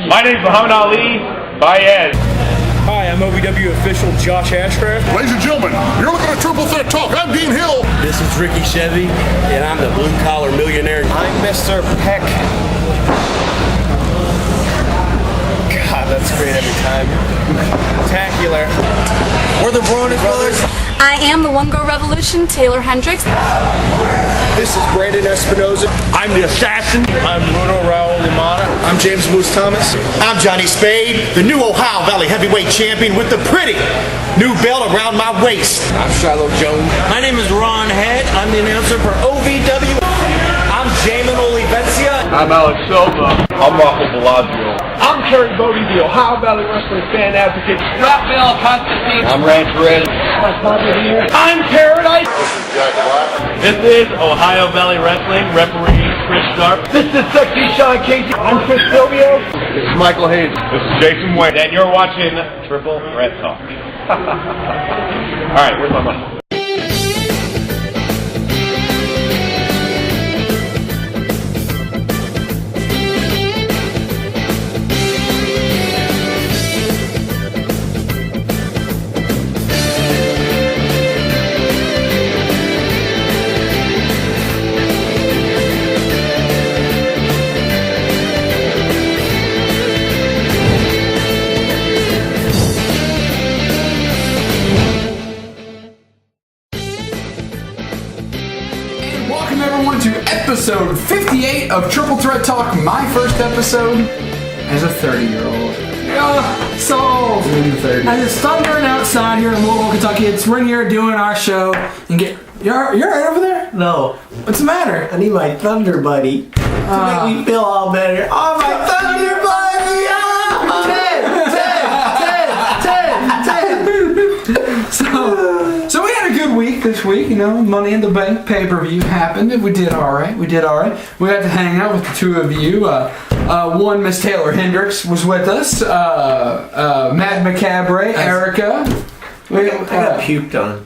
My name's Muhammad Ali Baez. Hi, I'm OVW official Josh Ashcraft. Ladies and gentlemen, you're looking at Triple Threat Talk. I'm Dean Hill. This is Ricky Chevy, and I'm the blue collar millionaire. I'm Mr. Peck. God, that's great every time. Spectacular. We're the Bronis Brothers. I am the One Girl Revolution, Taylor Hendricks. This is Brandon Espinoza. I'm the assassin. I'm Bruno Raul Limana. I'm James Moose Thomas. I'm Johnny Spade, the new Ohio Valley heavyweight champion with the pretty new belt around my waist. I'm Shiloh Jones. My name is Ron Head. I'm the announcer for OVW. I'm Jamin Olivencia. I'm Alex Silva. I'm Rocco Bellagio. I'm Kerry Bodie, the Ohio Valley Wrestling fan advocate. Raphael Constantine. I'm Ranch Red. I'm Paradise. This is Ohio Valley Wrestling referee Chris Sharp. This is Sexy Sean Casey. I'm Chris Silvio. This is Michael Hayes. This is Jason Wayne. And you're watching Triple Threat Talk. Alright, where's my money? Episode 58 of Triple Threat Talk, my first episode as a 30-year-old. So, In the 30s. as it's thundering outside here in Louisville, Kentucky, we're in here doing our show and you're right over there? No, What's the matter? I need my Thunder Buddy to make me feel all better. Oh, my Thunder Buddy! Oh! 10. So we had a good week this week, you know. Money in the Bank pay-per-view happened, and we did all right. We got to hang out with the two of you. One, Miss Taylor Hendricks was with us. Matt McCabre, Erica. I got puked on.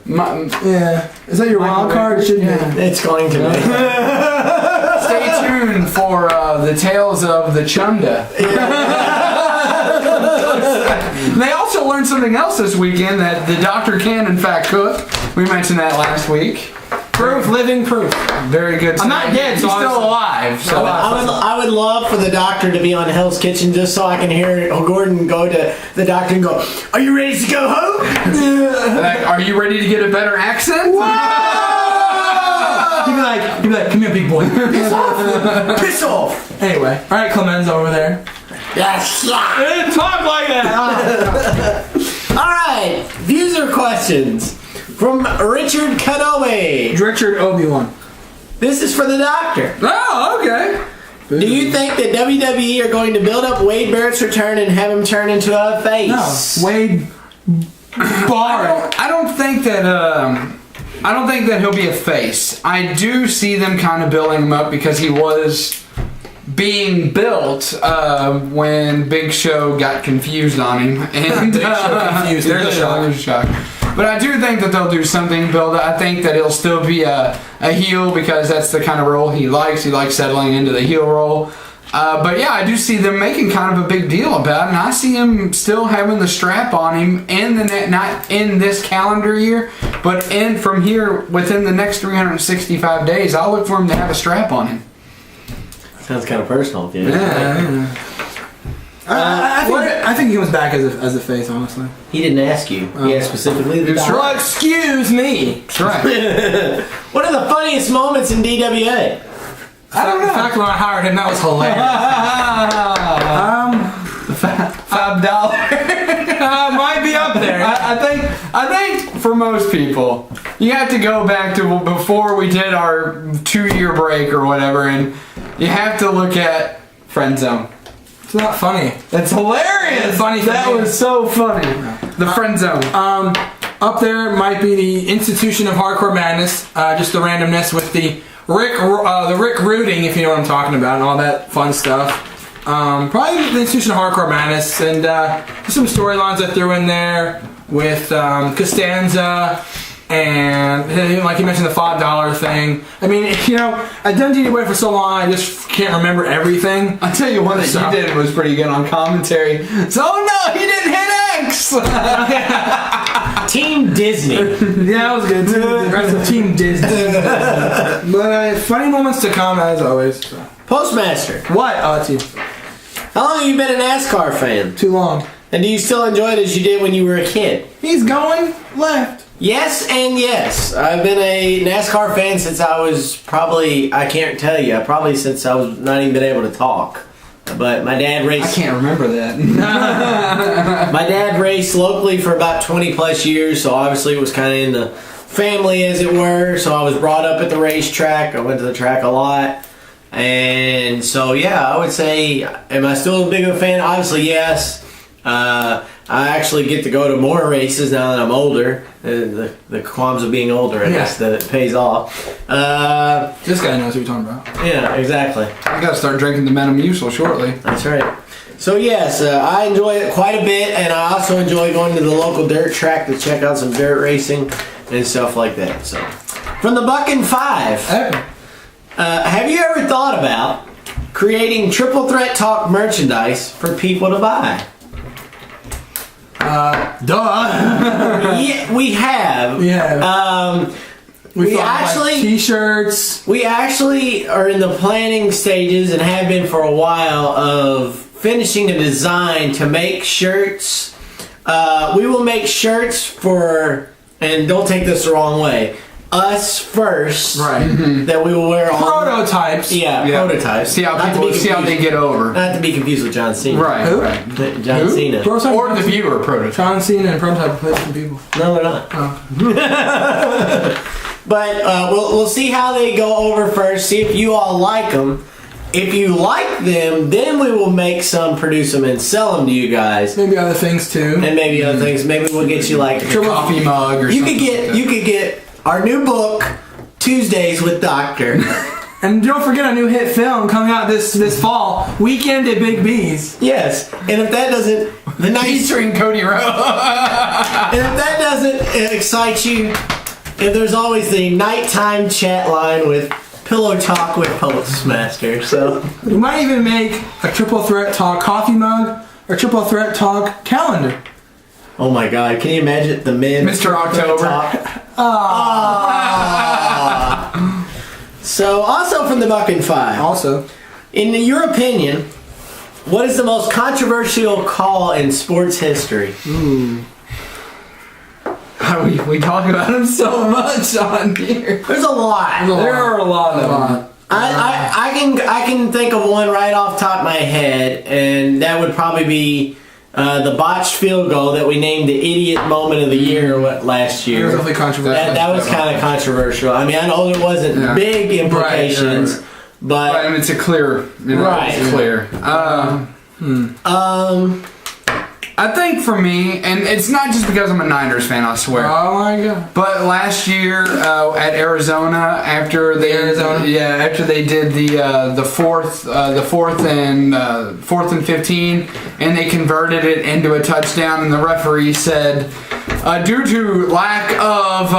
Yeah. Is that your wild card? It shouldn't be. It's going to be. Stay tuned for the tales of the Chunda. They also learned something else this weekend, that the doctor can in fact cook. We mentioned that last week. Proof, living proof. Very good. I'm not dead, He's so still alive. So I would love for the doctor to be on Hell's Kitchen just so I can hear Gordon go to the doctor and go, "Are you ready to go home?" like, are you ready to get a better accent? He'd be like, come here, big boy. Piss off! Piss off! Anyway, all right, Clemenza over there. Yes. Talk like that. All right, user questions from Richard Kanoe. Richard Obi-Wan. This is for the doctor. Oh, okay. Do you think that WWE are going to build up Wade Barrett's return and have him turn into a face? No, Wade Barrett. I don't think that he'll be a face. I do see them kind of building him up because he was being built when Big Show got confused on him. And Big Show confused. There's a shock. But I do think that they'll do something build. I think that he'll still be a heel because that's the kind of role he likes. He likes settling into the heel role. But yeah, I do see them making kind of a big deal about it, and I see him still having the strap on him not in this calendar year, but from here within the next 365 days. I'll look for him to have a strap on him. Sounds kind of personal, dude. Yeah. I think he comes back as a face, honestly. He didn't ask you. He asked specifically the doctor. Well, excuse me. That's right. What are the funniest moments in DWA? I don't know. In fact, when I hired him, that was hilarious. $5 might be up there. I think for most people, you have to go back to before we did our 2-year break or whatever, and you have to look at Friend Zone. It's not funny. That's hilarious. It's funny. That was so funny. The Friend Zone. Up there might be the Institution of Hardcore Madness. Just the randomness with the Rick rooting, if you know what I'm talking about, and all that fun stuff. Probably the Institution of Hardcore Madness, and just some storylines I threw in there with Costanza And like you mentioned, the $5 thing. I mean, you know, I've done DWA for so long, I just can't remember everything. I'll tell you one that you did was pretty good on commentary. So, oh no, he didn't hit X! Team Disney. Yeah, that was good too. The rest of Team Disney. But funny moments to come, as always. So. Postmaster. What? Team. How long have you been a NASCAR fan? Too long. And do you still enjoy it as you did when you were a kid? He's going left. Yes and yes. I've been a NASCAR fan since I was probably, I can't tell you, probably since I was not even been able to talk. But my dad raced... I can't remember that. My dad raced locally for about 20 plus years, so obviously it was kind of in the family, as it were. So I was brought up at the racetrack. I went to the track a lot. And so, yeah, I would say, am I still a big of a fan? Obviously, yes. I actually get to go to more races now that I'm older. The qualms of being older, I guess, that it pays off. This guy knows what you're talking about. Yeah, exactly. I gotta start drinking the Metamucil shortly. That's right. So yes, I enjoy it quite a bit, and I also enjoy going to the local dirt track to check out some dirt racing and stuff like that. So, from the Buckin' Five, have you ever thought about creating Triple Threat Talk merchandise for people to buy? Yeah, we have. We have. We actually like t-shirts. We actually are in the planning stages and have been for a while of finishing a design to make shirts. We will make shirts for, and don't take this the wrong way, us first, right? That we will wear on prototypes. Yeah, prototypes. See how people see how they get over. Not to be confused with John Cena. Right. Who? Right. John Cena. Prototype Or the viewer prototype. John Cena and prototype play some people. No, they're not. Oh. But we'll see how they go over first. See if you all like them. If you like them, then we will make some, produce them, and sell them to you guys. Maybe other things too. And maybe other things. Maybe we'll get you like a coffee mug or something. You could get our new book, Tuesdays with Doctor. And don't forget our new hit film coming out this fall, Weekend at Big B's. Yes, and if that doesn't, featuring Cody Rowe. And if that doesn't excite you, and there's always the nighttime chat line with Pillow Talk with Postmaster. So we might even make a Triple Threat Talk coffee mug or Triple Threat Talk calendar. Oh my God! Can you imagine the men? Mr. October. So, also from the Buckin' Five. Also, in your opinion, what is the most controversial call in sports history? We talk about him so much on here. There's a lot. There are a lot of them. I can think of one right off the top of my head, and that would probably be the botched field goal that we named the idiot moment of the year last year. It was really controversial. That was kind of controversial. I mean, I know there wasn't big implications, but I mean, it's a clear, it's clear. I think for me, and it's not just because I'm a Niners fan, I swear. Oh my God! But last year at Arizona, after they did the fourth and 15, and they converted it into a touchdown, and the referee said, due to lack of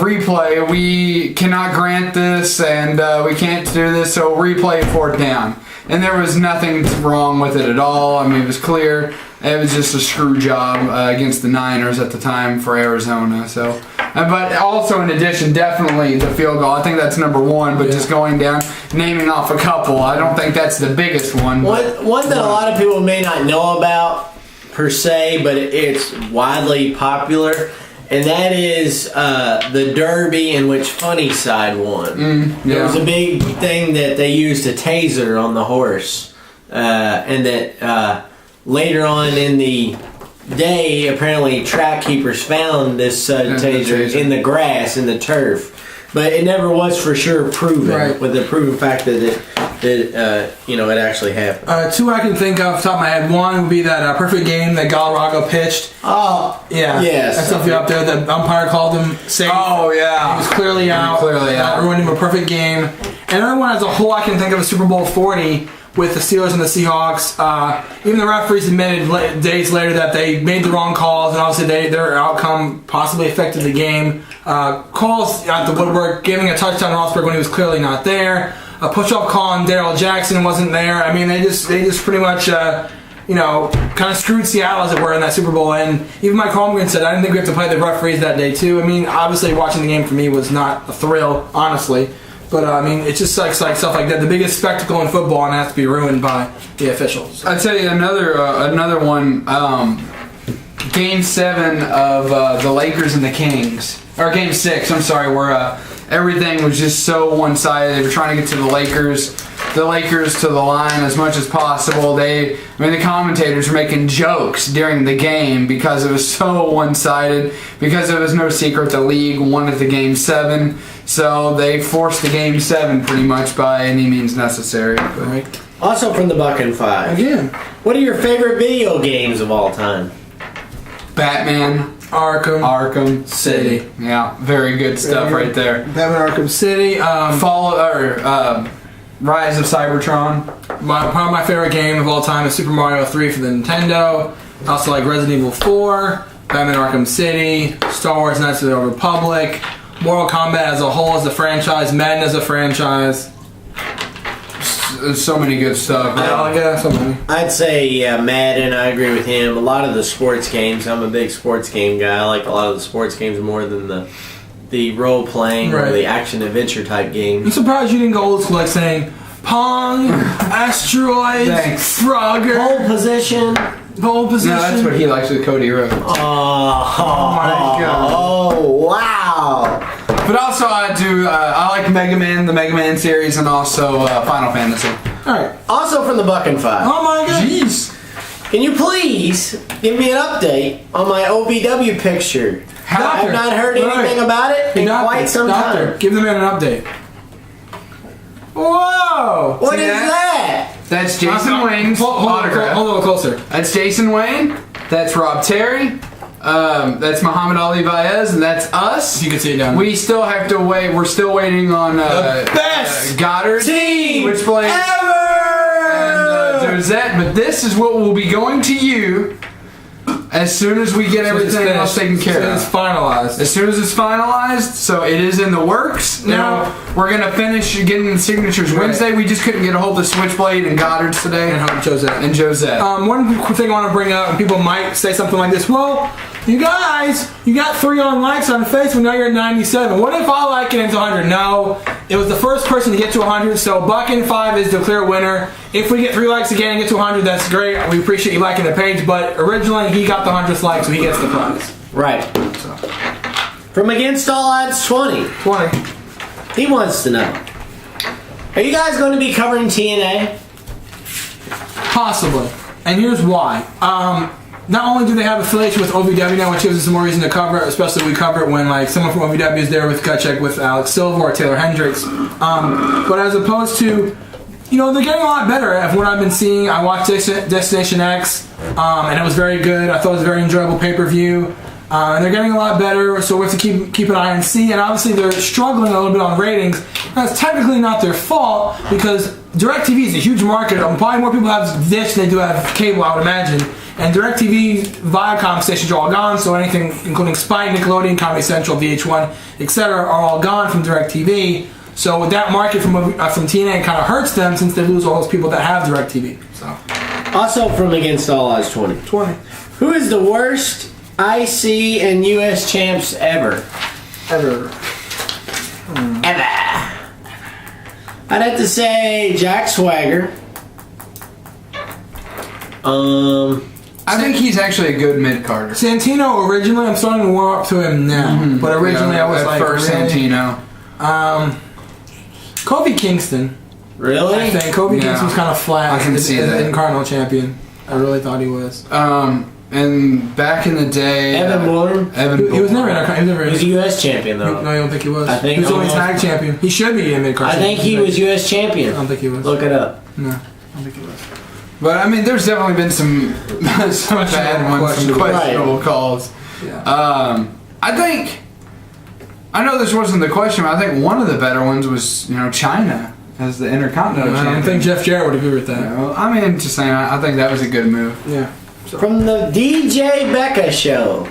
replay, we cannot grant this, and we can't do this, so replay fourth down. And there was nothing wrong with it at all. I mean, it was clear. It was just a screw job against the Niners at the time for Arizona. So, but also in addition, definitely the field goal. I think that's number one. But just going down, naming off a couple, I don't think that's the biggest one. One that a lot of people may not know about per se, but it's widely popular. And that is the Derby in which Funny Side won. There was a big thing that they used a taser on the horse. And that later on in the day, apparently track keepers found this taser in the grass, in the turf. But it never was for sure proven, with the proven fact that it actually happened. Two I can think of off the top of my head. One would be that perfect game that Galarraga pitched. Oh, yeah. Yes. That's something up there. The umpire called him safe. Oh, yeah. He was clearly out. Ruined him a perfect game. And another one as a whole I can think of is Super Bowl 40 with the Steelers and the Seahawks. Even the referees admitted days later that they made the wrong calls, and obviously their outcome possibly affected the game. Calls at the woodwork, giving a touchdown to Rossberg when he was clearly not there. A push-off call on Darrell Jackson wasn't there. I mean, they just pretty much, kind of screwed Seattle, as it were, in that Super Bowl. And even Mike Holmgren said, I didn't think we have to play the referees that day, too. I mean, obviously, watching the game for me was not a thrill, honestly. But, I mean, it's just like stuff like that. The biggest spectacle in football, and it has to be ruined by the officials. I'll tell you another one. Game 7 of the Lakers and the Kings. Or Game 6, I'm sorry, where everything was just so one-sided. They were trying to get to the Lakers to the line as much as possible. The commentators were making jokes during the game because it was so one-sided, because it was no secret the league wanted the Game 7, so they forced the Game 7 pretty much by any means necessary. Right. Also from the Buck and Five. Again. What are your favorite video games of all time? Batman. Arkham City. Yeah, very good stuff right there. Batman Arkham City. Rise of Cybertron. Probably my favorite game of all time is Super Mario 3 for the Nintendo. Also like Resident Evil 4, Batman Arkham City, Star Wars Knights of the Old Republic, Mortal Kombat as a whole as a franchise, Madden as a franchise. There's so many good stuff. Yeah, so many. I'd say Madden. I agree with him. A lot of the sports games. I'm a big sports game guy. I like a lot of the sports games more than the role playing or the action adventure type games. I'm surprised you didn't go old school like saying Pong, Asteroids, Frogger, Pole Position. No, that's what he likes with Cody Rhodes. Oh my God! Oh wow! But also I like Mega Man, the Mega Man series, and also Final Fantasy. Alright. Also from the Buck and Five. Oh my God! Jeez. Can you please give me an update on my OVW picture? I've not heard anything about it in quite some time. Give the man an update. Whoa! What is that? That's Jason Wayne's autograph. Hold a little closer. That's Jason Wayne. That's Rob Terry. That's Muhammad Ali Baez, and that's us. You can see it down. We still have to wait. We're still waiting on the best Goddard team Switchblade ever. And Josette. But this is what will be going to you as soon as we get everything else taken care of. As soon as it's finalized. As soon as it's finalized, so it is in the works. Now we're gonna finish getting the signatures Wednesday. We just couldn't get a hold of Switchblade and Goddard's today. And Josette. One quick thing I want to bring up, and people might say something like this. Well, you guys, you got 3 likes on Facebook, now you're at 97. What if I like it into 100? No, it was the first person to get to 100, so Buck and 5 is the clear winner. If we get 3 likes again and get to 100, that's great. We appreciate you liking the page, but originally he got the 100th like, so he gets the prize. Right. So. From Against All Odds 20. He wants to know. Are you guys going to be covering TNA? Possibly. And here's why. Not only do they have affiliation with OVW now, which gives us some more reason to cover it, especially we cover it when like someone from OVW is there with Kutchek, with Alex Silva or Taylor Hendricks. But as opposed to, they're getting a lot better at what I've been seeing. I watched Destination X, and it was very good. I thought it was a very enjoyable pay-per-view. And they're getting a lot better, so we have to keep an eye and see. And obviously they're struggling a little bit on ratings. That's technically not their fault, because DirecTV is a huge market. Probably more people have Dish than they do have cable, I would imagine. And DirecTV, Viacom stations are all gone, so anything, including Spike, Nickelodeon, Comedy Central, VH1, etc., are all gone from DirecTV. So with that market from TNA, it kind of hurts them since they lose all those people that have DirecTV. So. Also from Against All Odds 20. Who is the worst IC and US champs ever? Ever. I'd have to say Jack Swagger. I think he's actually a good mid-carder. Santino originally, I'm starting to warm up to him now. But originally I was like, first Santino. Kofi Kingston. Really? I think Kofi Kingston's kind of flat. I can see that. As Cardinal champion. I really thought he was. And back in the day, Evan Bourne. He was never in He's a U.S. champion though. No, I don't think he was. I think he was only tag champion. He should be in mid-card. I think he was U.S. champion. I don't think he was. Look it up. No, I don't think he was. But I mean, there's definitely been some bad ones, some questionable calls. Yeah. I know this wasn't the question, but I think one of the better ones was China. as the Intercontinental I Champion. don't think Jeff Jarrett would agree with that. Well, I mean, just saying, I think that was a good move. Yeah. From the DJ Becca Show.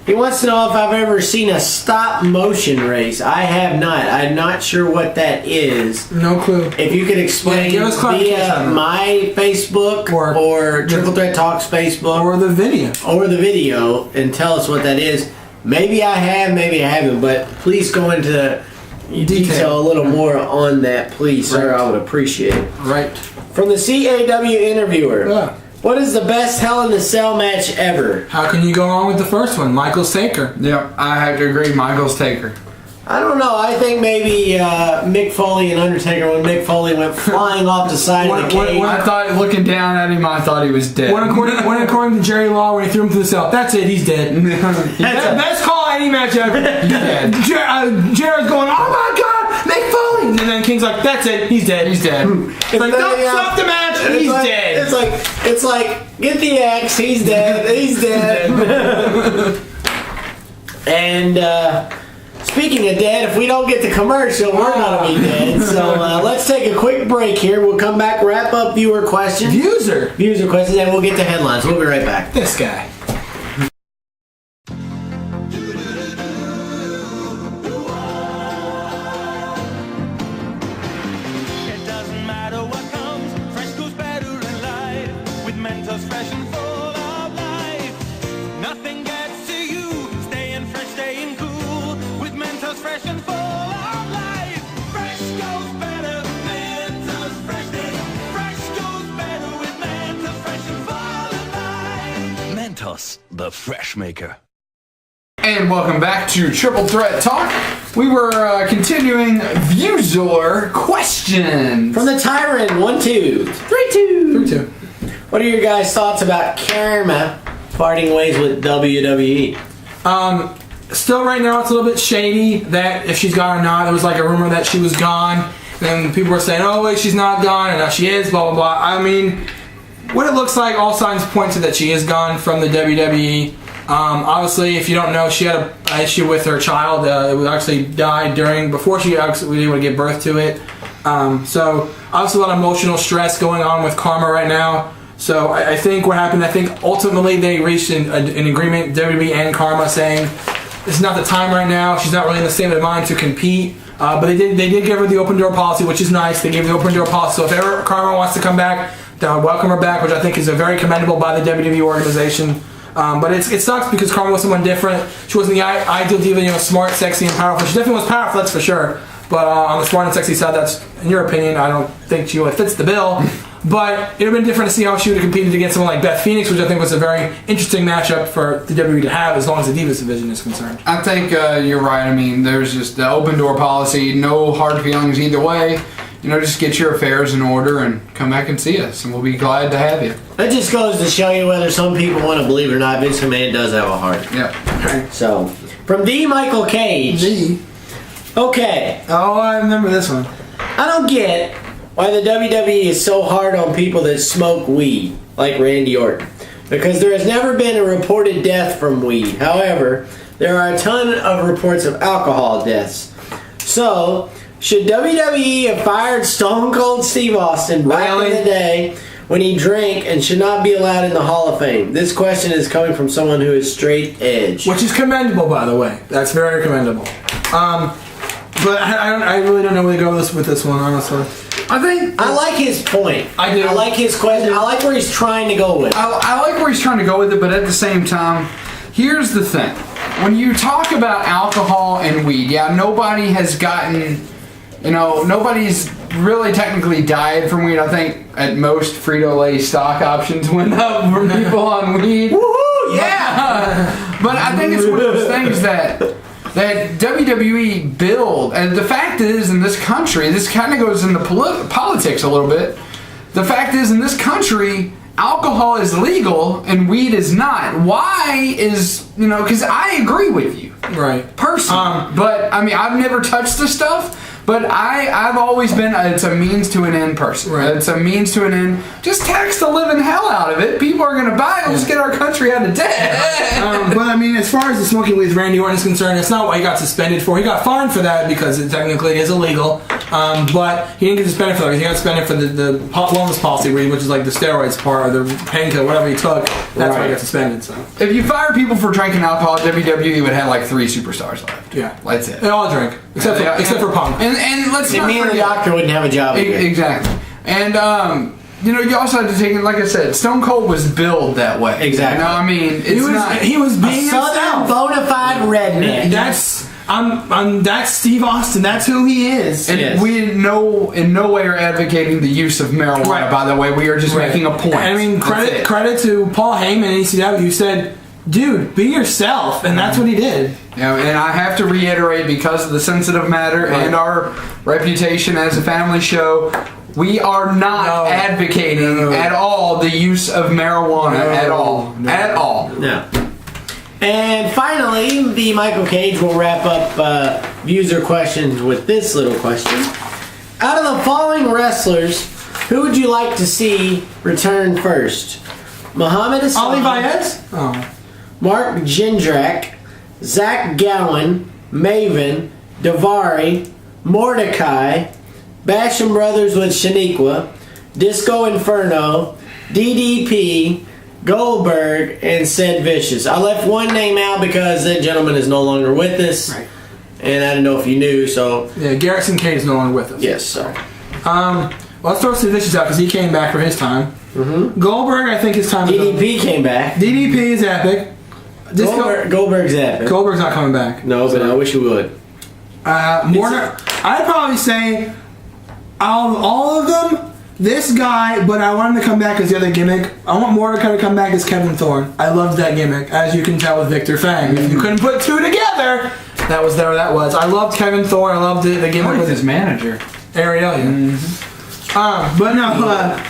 He wants to know if I've ever seen a stop motion race. I have not. I'm not sure what that is. No clue. If you could explain give us clarification via on that. my Facebook or Triple Threat Talk's Facebook Or the video. and tell us what that is. Maybe I have, maybe I haven't, but please go into detail a little more on that, please, sir. I would appreciate it. Right. From the CAW interviewer. Yeah. What is the best Hell in a Cell match ever? How can you go wrong with the first one? Michael's Taker. Yep, I have to agree. Michael's Taker. I don't know. I think maybe Mick Foley and Undertaker, when Mick Foley went flying off the side of the cage. I thought, looking down at him, I thought he was dead. When according to Jerry Law, when he threw him to the cell, that's it, he's dead. Best call any match ever. He's dead. Jared's going, oh my god, Mick Foley! And then King's like, that's it, he's dead. He's dead. It's like, don't stop the match, he's dead. It's like, get the axe, he's dead, he's dead. And, speaking of dead, if we don't get the commercial, we're gonna be dead. So let's take a quick break here. We'll come back, wrap up viewer questions. Viewer questions, and we'll get to headlines. We'll be right back. This guy. It doesn't matter what comes, fresh goes better in life. With Mentos fresh and full of life. Nothing gets to you, staying fresh, staying cool. With Mentos fresh and full of life. Fresh goes better, Mentos fresh. Fresh goes better with Mentos fresh and full of life. Mentos, the fresh maker. And welcome back to Triple Threat Talk. We were continuing viewer questions. From the Tyrant, 1, 2, 3, 2. What are your guys' thoughts about Karma parting ways with WWE? Still right now it's a little bit shady that if she's gone or not. There was like a rumor that she was gone. And people were saying, oh wait, she's not gone, and now she is, blah, blah, blah. I mean, what it looks like, all signs point to that she is gone from the WWE. Obviously, if you don't know, she had an issue with her child. It actually died before she actually was able to give birth to it. So, obviously a lot of emotional stress going on with Karma right now. So, I think what happened, ultimately they reached an agreement, WWE and Karma, saying it's not the time right now. She's not really in the state of mind to compete. But they did give her the open door policy, which is nice. They gave her the open door policy. So if ever Karma wants to come back, they'll welcome her back, which I think is very commendable by the WWE organization. But it sucks because Karma was someone different. She wasn't the ideal diva, smart, sexy, and powerful. She definitely was powerful, that's for sure. But on the smart and sexy side, that's, in your opinion, I don't think she really fits the bill. But it would have been different to see how she would have competed against someone like Beth Phoenix, which I think was a very interesting matchup for the WWE to have as long as the Divas division is concerned. I think you're right. I mean, there's just the open door policy, no hard feelings either way. Just get your affairs in order and come back and see us, and we'll be glad to have you. That just goes to show you whether some people want to believe it or not. Vince McMahon does have a heart. Yeah. So, from D. Michael Cage. D. Okay. Oh, I remember this one. I don't get why the WWE is so hard on people that smoke weed, like Randy Orton. Because there has never been a reported death from weed. However, there are a ton of reports of alcohol deaths. So, should WWE have fired Stone Cold Steve Austin back in the day when he drank and should not be allowed in the Hall of Fame? This question is coming from someone who is straight edge. Which is commendable, by the way. That's very commendable. But I really don't know where to go with this one, honestly. I like his point. I do. I like his question. I like where he's trying to go with it. I like where he's trying to go with it, but at the same time, here's the thing. When you talk about alcohol and weed, nobody has gotten... nobody's really technically died from weed. I think at most Frito-Lay stock options went up for people on weed. Woohoo! Yeah! But I think it's one of those things that WWE build. And the fact is, in this country, this kind of goes into politics a little bit. The fact is, in this country, alcohol is legal and weed is not. Why is, because I agree with you. Right. Personally. But, I mean, I've never touched this stuff. But I've always been it's a means to an end person. Right. It's a means to an end. Just tax the living hell out of it. People are going to buy it. Let's get our country out of debt. But I mean, as far as the smoking weed with Randy Orton is concerned, it's not what he got suspended for. He got fined for that because it technically is illegal. But he didn't get suspended for that. He got suspended for the wellness policy weed, which is like the steroids part or the painkiller, whatever he took. That's why he got suspended. So if you fire people for drinking alcohol, WWE would have like 3 superstars left. yeah, That's it. they all drink except for Punk. And let's And not me and the forget- doctor wouldn't have a job. Exactly. And you know, you also have to take it. Like I said, Stone Cold was billed that way. Exactly. You know, I mean, he was being a southern himself. bona fide redneck. That's Steve Austin. That's who he is. And we in no way are advocating the use of marijuana. Right. By the way, we are just making a point. I mean, That's it. credit to Paul Heyman and ECW. You said, dude, be yourself, and that's what he did. Yeah, and I have to reiterate, because of the sensitive matter and our reputation as a family show, we are not advocating at all the use of marijuana at all. At all. No. And finally, the Michael Cage will wrap up user questions with this little question. Out of the following wrestlers, who would you like to see return first? Muhammad Hassan, Ali Baez? Oh. Mark Jindrak, Zach Gowen, Maven, Davari, Mordecai, Basham Brothers with Shaniqua, Disco Inferno, DDP, Goldberg, and Sid Vicious. I left one name out because that gentleman is no longer with us. Right. And I don't know if you knew, so... Yeah, Garrison Cage is no longer with us. Yes, sir. Well, let's throw Sid Vicious out because he came back for his time. Mm-hmm. Goldberg, I think his time is DDP came back. DDP is epic. Goldberg's epic. Goldberg's not coming back. No, but I wish he would. I'd probably say out of all of them, this guy, but I want him to come back as the other gimmick. I want Mordecai to come back as Kevin Thorne. I loved that gimmick, as you can tell with Victor Fang. If you couldn't put two together, that was there. That was. I loved Kevin Thorne. I loved the gimmick with his manager, Ariel. But no, but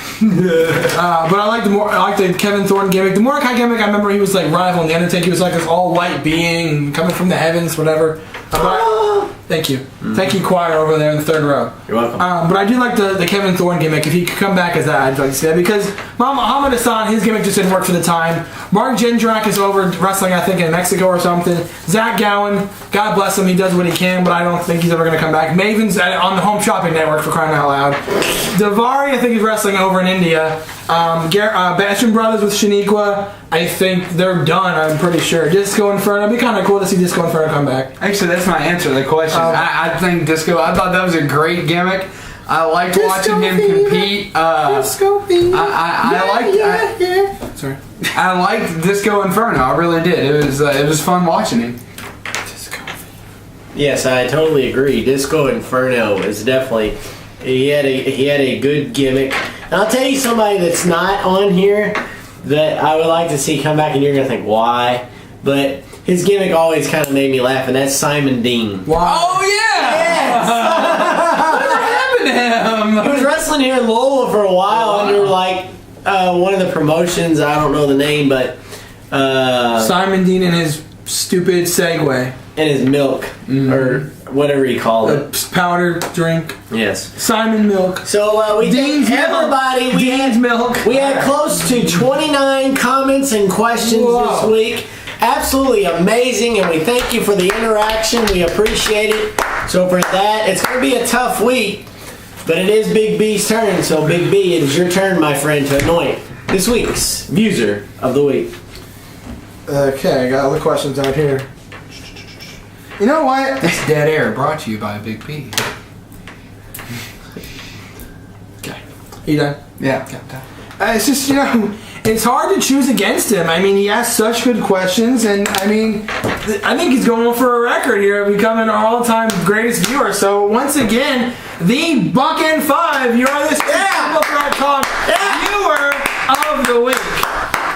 I like the Kevin Thorne gimmick. The Mordecai gimmick, I remember he was like rivaling the Undertaker. He was like this all white being coming from the heavens, whatever. Thank you. Thank you, choir over there in the third row. You're welcome. But I do like the Kevin Thorne gimmick. If he could come back as that, I'd like to see that. Because Muhammad Hassan, his gimmick just didn't work for the time. Mark Jindrak is over wrestling, I think, in Mexico or something. Zach Gowen, God bless him, he does what he can, but I don't think he's ever going to come back. Maven's on the Home Shopping Network, for crying out loud. Davari, I think he's wrestling over in India. Basham Brothers with Shaniqua, I think they're done, I'm pretty sure. Disco Inferno, it'd be kind of cool to see Disco Inferno come back. Actually, that's my answer to the question. I think Disco, I thought that was a great gimmick. I liked watching him compete. Disco Fiend. Sorry. I liked Disco Inferno. I really did. It was fun watching him. Yes, I totally agree. Disco Inferno is definitely... He had a good gimmick. And I'll tell you somebody that's not on here that I would like to see come back, and you're going to think, why? But his gimmick always kind of made me laugh, and that's Simon Dean. Wow. Oh, yeah! Yes! Whatever happened to him? He was wrestling here in Louisville for a while under, like, one of the promotions. I don't know the name, but... Simon Dean and his stupid Segway. And his milk, or whatever he called it. A powder drink. Yes. Simon Milk. So we Dean's thank everybody. Dean's Milk. We had close to 29 comments and questions this week. Absolutely amazing, and we thank you for the interaction. We appreciate it. So for that, it's going to be a tough week, but it is Big B's turn. So Big B, it is your turn, my friend, to anoint this week's User of the Week. Okay, I got all the questions out here. You know what? This dead air brought to you by Big P. Okay. You done? Yeah. It's just, it's hard to choose against him. I mean, he asks such good questions, and I mean, I think he's going for a record here of becoming our all-time greatest viewer. So once again, the Buck and Five, you're this Triple Threat Talk Viewer of the Week.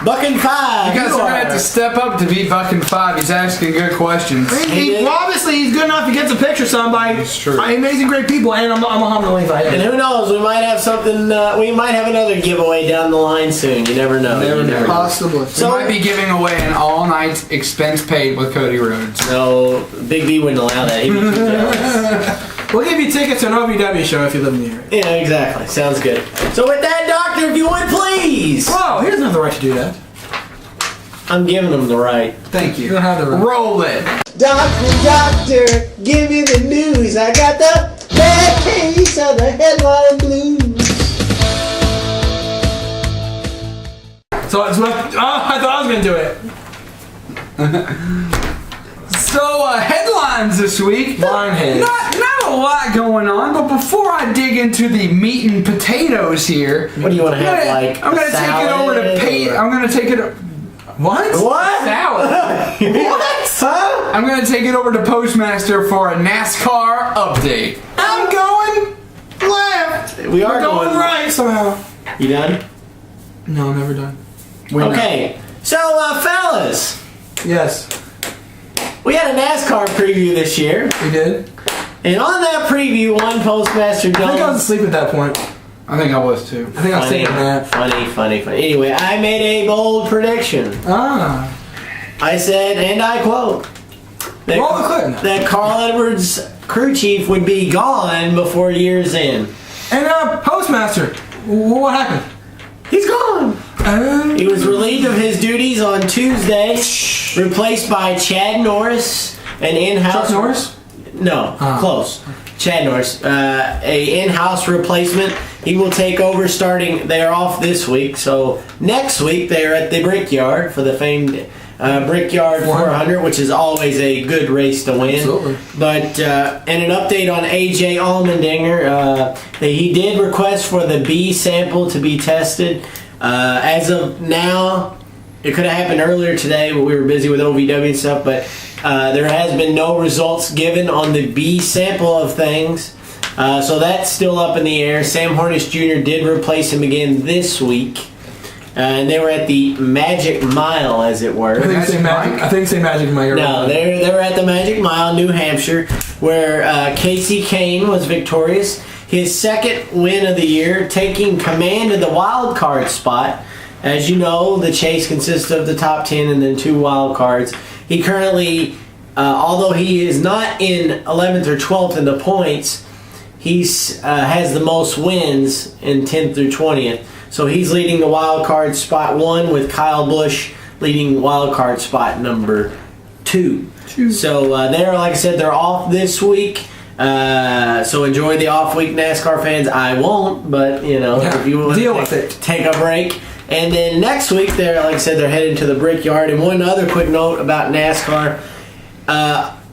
Buck and Five. You guys are going to have to step up to beat Buck and Five. He's asking good questions. Well, obviously, he's good enough to get a picture somebody. It's true. Amazing, great people, and I'm a Muhammad Levi. And who knows, we might have something, we might have another giveaway down the line soon. You never know. Never know. Possibly. So we might be giving away an all-night expense paid with Cody Rhodes. No, Big B wouldn't allow that. He'd be too jealous. We'll give you tickets to an OVW show if you live in the area. Yeah, exactly. Sounds good. So with that, Doctor, if you would please. Whoa, he doesn't have the right to do that. I'm giving him the right. Thank you. You don't have the right. Roll it. Doctor, give me the news. I got the bad case of the headline blues. So it's left. Oh, I thought I was gonna do it. So headlines this week. Lineheads. Not a lot going on, but before I dig into the meat and potatoes here, What do you want to have? Like I'm gonna take it over to pay. I'm gonna take it. What? Salad. What? Huh? I'm gonna take it over to PostMaster for a NASCAR update. I'm going left. We are We're going going right somehow. You done? No, I'm never done. Okay. So, fellas, Yes, we had a NASCAR preview this year, we did. and on that preview, one Postmaster I think I was Jones. asleep at that point. I think I was too. I think I was taking a nap. Funny. Anyway, I made a bold prediction. Ah. I said, and I quote, Roll the clip now. that Carl Edwards' crew chief would be gone before year's end. And Postmaster, what happened? He's gone. He was relieved of his duties on Tuesday, replaced by Chad Norris, an in-house. Chuck Norris? No, close. Chad Norris, a in-house replacement. He will take over starting. They are off this week, so next week they are at the Brickyard for the famed Brickyard 400, which is always a good race to win. Absolutely. But and an update on AJ Allmendinger, he did request for the B sample to be tested. As of now, it could have happened earlier today, but we were busy with OVW and stuff. But there has been no results given on the B sample of things. So that's still up in the air. Sam Hornish Jr. did replace him again this week. And they were at the Magic Mile, as it were. I think say Magic Mike. No, they were at the Magic Mile, New Hampshire, where Casey Kane was victorious. His second win of the year, taking command of the wild card spot. As you know, the chase consists of the top 10 and then 2 wild cards. He currently, although he is not in 11th or 12th in the points, he has the most wins in 10th through 20th. So he's leading the wild card spot 1 with Kyle Busch leading wild card spot number 2. So they're, like I said, they're off this week. So enjoy the off week, NASCAR fans. I won't, but if you want to take a break. And then next week, they're, like I said, they're heading to the Brickyard. And one other quick note about NASCAR.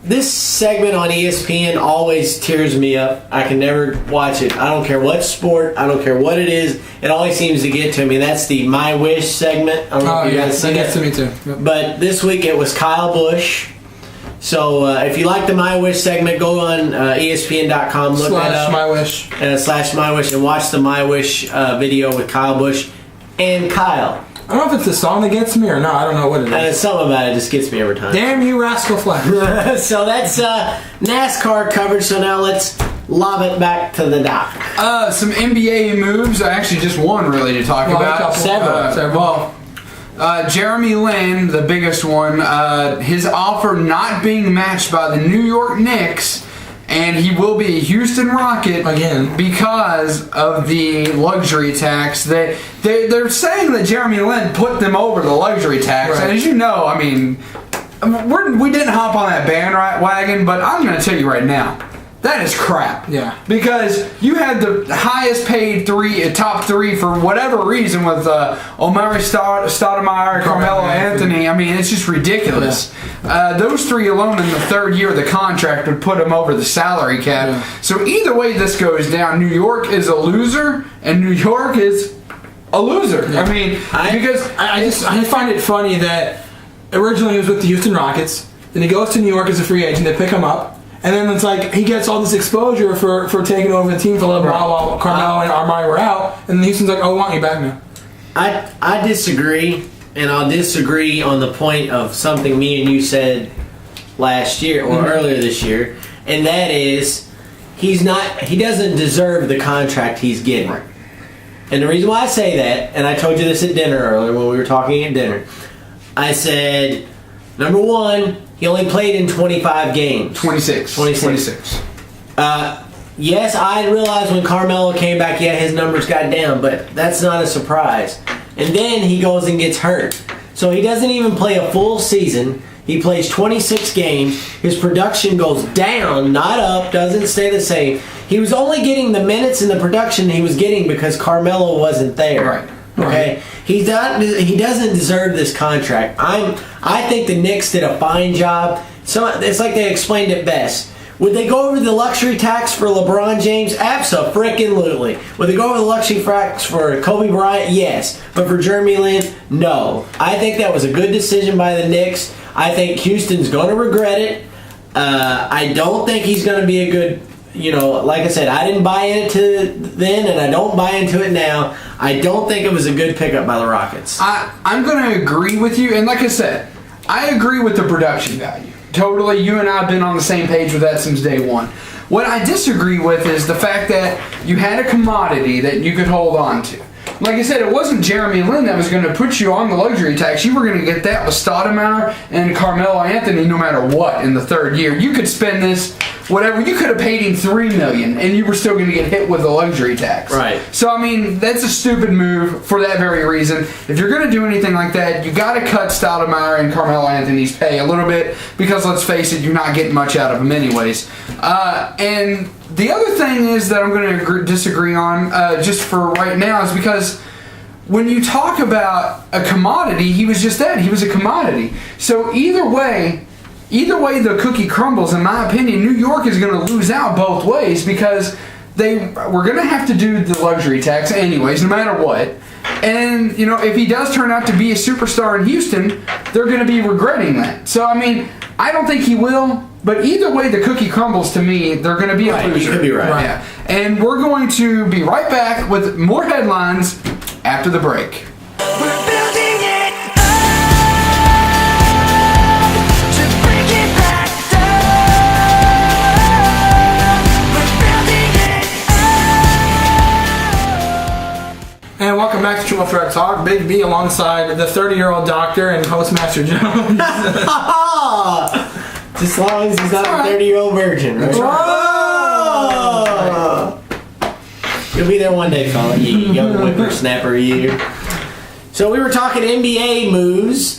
This segment on ESPN always tears me up. I can never watch it. I don't care what sport. I don't care what it is. It always seems to get to me. That's the My Wish segment. I don't know if you guys see that gets to me too. Yep. But this week it was Kyle Busch. So if you like the My Wish segment, go on ESPN.com, look that up. /MyWish. /MyWish, and watch the My Wish video with Kyle Busch and Kyle. I don't know if it's the song that gets me or not. I don't know what it is. Something about it just gets me every time. Damn you, Rascal Flash. So that's NASCAR coverage. So now let's lob it back to the doc. Some NBA moves. Actually, just one really to talk about. Several. Jeremy Lin, the biggest one, his offer not being matched by the New York Knicks, and he will be a Houston Rocket again because of the luxury tax. They're saying that Jeremy Lin put them over the luxury tax, right. And as you know, I mean, we didn't hop on that bandwagon, but I'm going to tell you right now, that is crap. Yeah. Because you had the highest paid top three for whatever reason with Omari Stoudemire, Carmelo Anthony. I mean, it's just ridiculous. Yeah. Those three alone in the third year of the contract would put them over the salary cap. Yeah. So either way this goes down, New York is a loser, and New York is a loser. Yeah. I mean, I find it funny that originally he was with the Houston Rockets, then he goes to New York as a free agent, they pick him up. And then it's like he gets all this exposure for taking over the team for a little while Carmelo and Armani were out. And Houston's like, oh, we want you back now. I disagree, and I'll disagree on the point of something me and you said last year or earlier this year, and that is he doesn't deserve the contract he's getting. Right. And the reason why I say that, and I told you this at dinner earlier when we were talking at dinner, I said, number one, he only played in 25 games. 26. yes, I realized when Carmelo came back, yeah, his numbers got down, but that's not a surprise. And then he goes and gets hurt. So he doesn't even play a full season. He plays 26 games. His production goes down, not up, doesn't stay the same. He was only getting the minutes and the production he was getting because Carmelo wasn't there. Right. Okay? He doesn't deserve this contract. I think the Knicks did a fine job. So it's like they explained it best. Would they go over the luxury tax for LeBron James? Abso-frickin-lutely. Would they go over the luxury tax for Kobe Bryant? Yes. But for Jeremy Lin? No. I think that was a good decision by the Knicks. I think Houston's going to regret it. I don't think he's going to be a good, like I said, I didn't buy into it then, and I don't buy into it now. I don't think it was a good pickup by the Rockets. I'm going to agree with you, and like I said, I agree with the production value. Totally, you and I have been on the same page with that since day one. What I disagree with is the fact that you had a commodity that you could hold on to. Like I said, it wasn't Jeremy Lin that was going to put you on the luxury tax. You were going to get that with Stoudemire and Carmelo Anthony no matter what in the third year. You could spend this, whatever. You could have paid him $3 million and you were still going to get hit with the luxury tax. Right. So, I mean, that's a stupid move for that very reason. If you're going to do anything like that, you got to cut Stoudemire and Carmelo Anthony's pay a little bit because, let's face it, you're not getting much out of them anyways. And the other thing is that I'm going to disagree on, just for right now, is because when you talk about a commodity, he was just that. He was a commodity. So either way the cookie crumbles, in my opinion, New York is going to lose out both ways because we're going to have to do the luxury tax anyways, no matter what. And, if he does turn out to be a superstar in Houston, they're going to be regretting that. So, I mean, I don't think he will. But either way the cookie crumbles, to me, they're going to be a loser. You could be right. Yeah. And we're going to be right back with more headlines after the break. We're building it up to bring it back down. We're building it up. And welcome back to Triple Threat Talk. Big B alongside the 30-year-old doctor and PostMaster Jones. As long as he's not a 30-year-old virgin, right? Whoa! You'll be there one day, fella. You young whippersnapper, you. So we were talking NBA moves.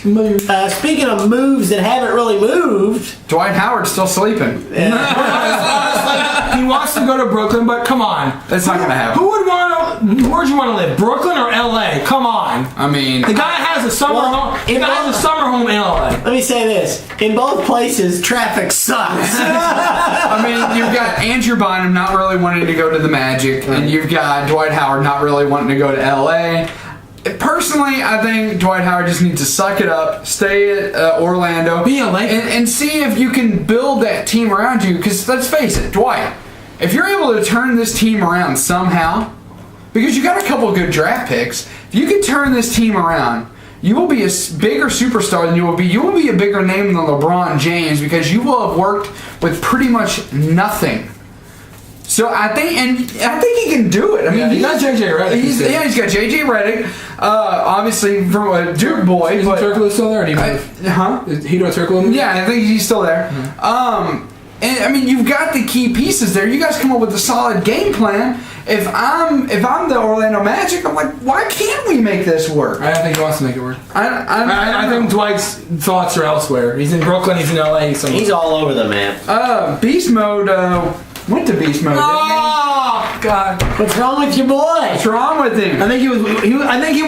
Speaking of moves that haven't really moved, Dwight Howard's still sleeping. He wants to go to Brooklyn, but come on. That's not going to happen. Where'd you want to live? Brooklyn or LA? Come on. I mean, the guy has a summer home. The guy has a summer home in LA. Let me say this. In both places, traffic sucks. I mean, you've got Andrew Bynum not really wanting to go to the Magic, and you've got Dwight Howard not really wanting to go to LA. Personally, I think Dwight Howard just needs to suck it up, stay at Orlando, be a Laker, and see if you can build that team around you. Because let's face it, Dwight, if you're able to turn this team around somehow, because you got a couple of good draft picks, if you can turn this team around, you will be a bigger superstar than you will be. You will be a bigger name than LeBron James because you will have worked with pretty much nothing. So I think he can do it. I mean, he got JJ Redick. He's got JJ Redick, obviously from a Duke boy. Is Turkoglu still there? Is Hedo Turkoglu? Yeah, I think he's still there. Mm-hmm. And I mean, you've got the key pieces there. You guys come up with a solid game plan. If I'm the Orlando Magic, I'm like, why can't we make this work? I don't think he wants to make it work. I think Dwight's thoughts are elsewhere. He's in Brooklyn. He's in LA. He's all over the map. Beast mode. Went to beast mode. Oh God! What's wrong with your boy? What's wrong with him? I think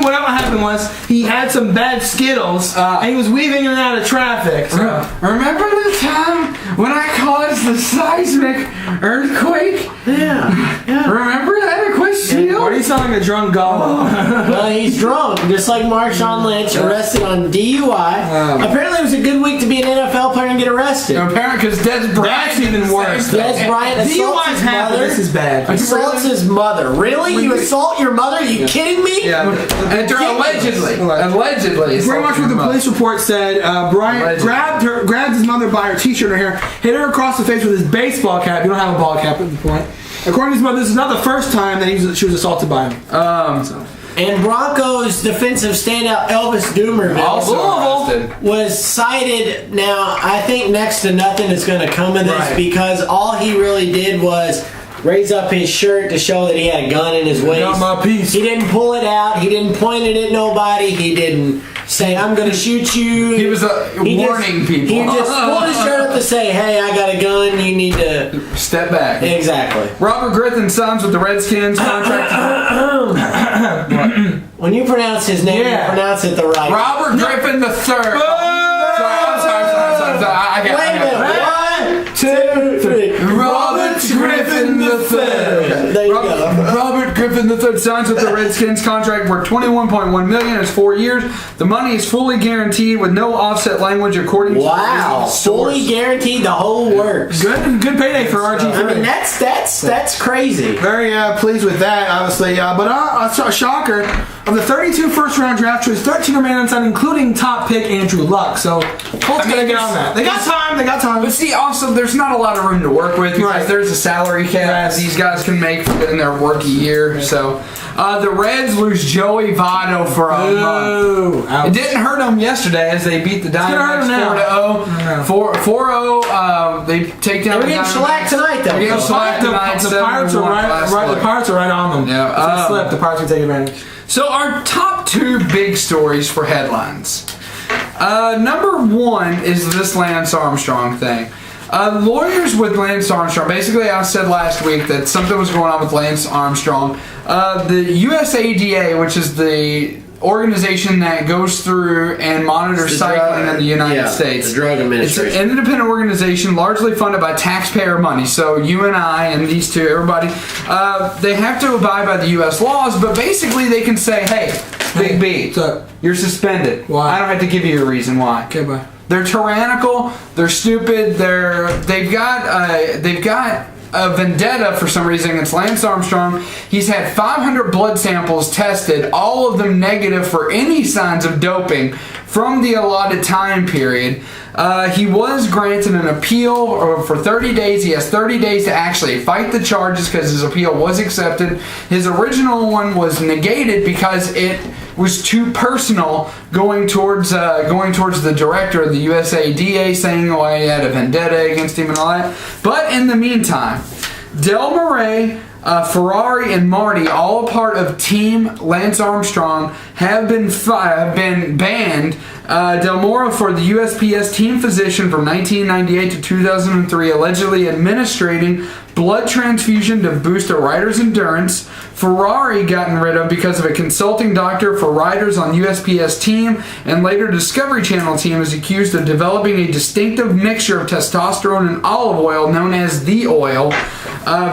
whatever happened was he had some bad Skittles and he was weaving in and out of traffic. So. Remember the time when I caused the seismic earthquake? Yeah. Remember that at Quest Shield? Or he's sounding like a drunk gobble. Well, he's drunk, just like Marshawn Lynch, arrested on DUI. Apparently, it was a good week to be an NFL player and get arrested. Apparently, because Des Bryant. That's even worse. Des Bryant assaults his mother. This is bad. Assaults his mother. Really? You assault your mother? Are you kidding me? Yeah. And allegedly. Pretty much what the police report said. Bryant grabbed his mother by her t-shirt and her hair, hit her across the face with his baseball cap. You don't have a ball cap at the point. According to his mother, this is not the first time that she was assaulted by him. And Broncos defensive standout Elvis Dumervil was cited. Now, I think next to nothing is going to come of this because all he really did was raise up his shirt to show that he had a gun in his waist. Got my piece. He didn't pull it out. He didn't point it at nobody. He didn't say, I'm going to shoot you. He was warning people. He just pulled his shirt up to say, hey, I got a gun. You need to step back. Exactly. Robert Griffin signs with the Redskins contract. When you pronounce his name, you pronounce it the right way. Robert Griffin III. Sorry. I got it. 1, 2, 3. Robert Griffin III. There you go. Robert Griffin III signs with the Redskins contract worth $21.1 million. It's 4 years. The money is fully guaranteed with no offset language according to the source. Fully guaranteed the whole works. Good payday for RG3. I mean, that's crazy. Very pleased with that, obviously. But a shocker. Of the 32 first-round draft choices, 13 remain unsigned, including top pick Andrew Luck. So, Colts gotta get on that. They got time. But see, also, there's not a lot of room to work with because there's a salary cap these guys can make in their rookie year. So, the Reds lose Joey Votto for a month. It didn't hurt them yesterday as they beat the Diamondbacks 4-0. They take down. They're getting shellacked tonight, though. They're getting shellacked tonight. The Pirates are right on them. Yeah. Slip. The Pirates can take advantage. So our top 2 big stories for headlines. Number 1 is this Lance Armstrong thing. Lawyers with Lance Armstrong. Basically, I said last week that something was going on with Lance Armstrong. The USADA, which is the organization that goes through and monitors cycling in the United States. The Drug Administration. It's an independent organization largely funded by taxpayer money. So you and I and these two, everybody, they have to abide by the U.S. laws, but basically they can say, hey, Big B, you're suspended. Why? I don't have to give you a reason why. Okay, bye. They're tyrannical. They're stupid. They've got a vendetta for some reason against Lance Armstrong. He's had 500 blood samples tested, all of them negative for any signs of doping from the allotted time period. He was granted an appeal for 30 days. He has 30 days to actually fight the charges because his appeal was accepted. His original one was negated because it was too personal, going towards the director of the USADA, saying he had a vendetta against him and all that. But in the meantime, Del Murray, Ferrari, and Marty, all a part of Team Lance Armstrong, have been banned. Del Moro for the USPS team physician from 1998 to 2003, allegedly administrating blood transfusion to boost a rider's endurance. Ferrari gotten rid of because of a consulting doctor for riders on USPS team and later Discovery Channel team is accused of developing a distinctive mixture of testosterone and olive oil known as the oil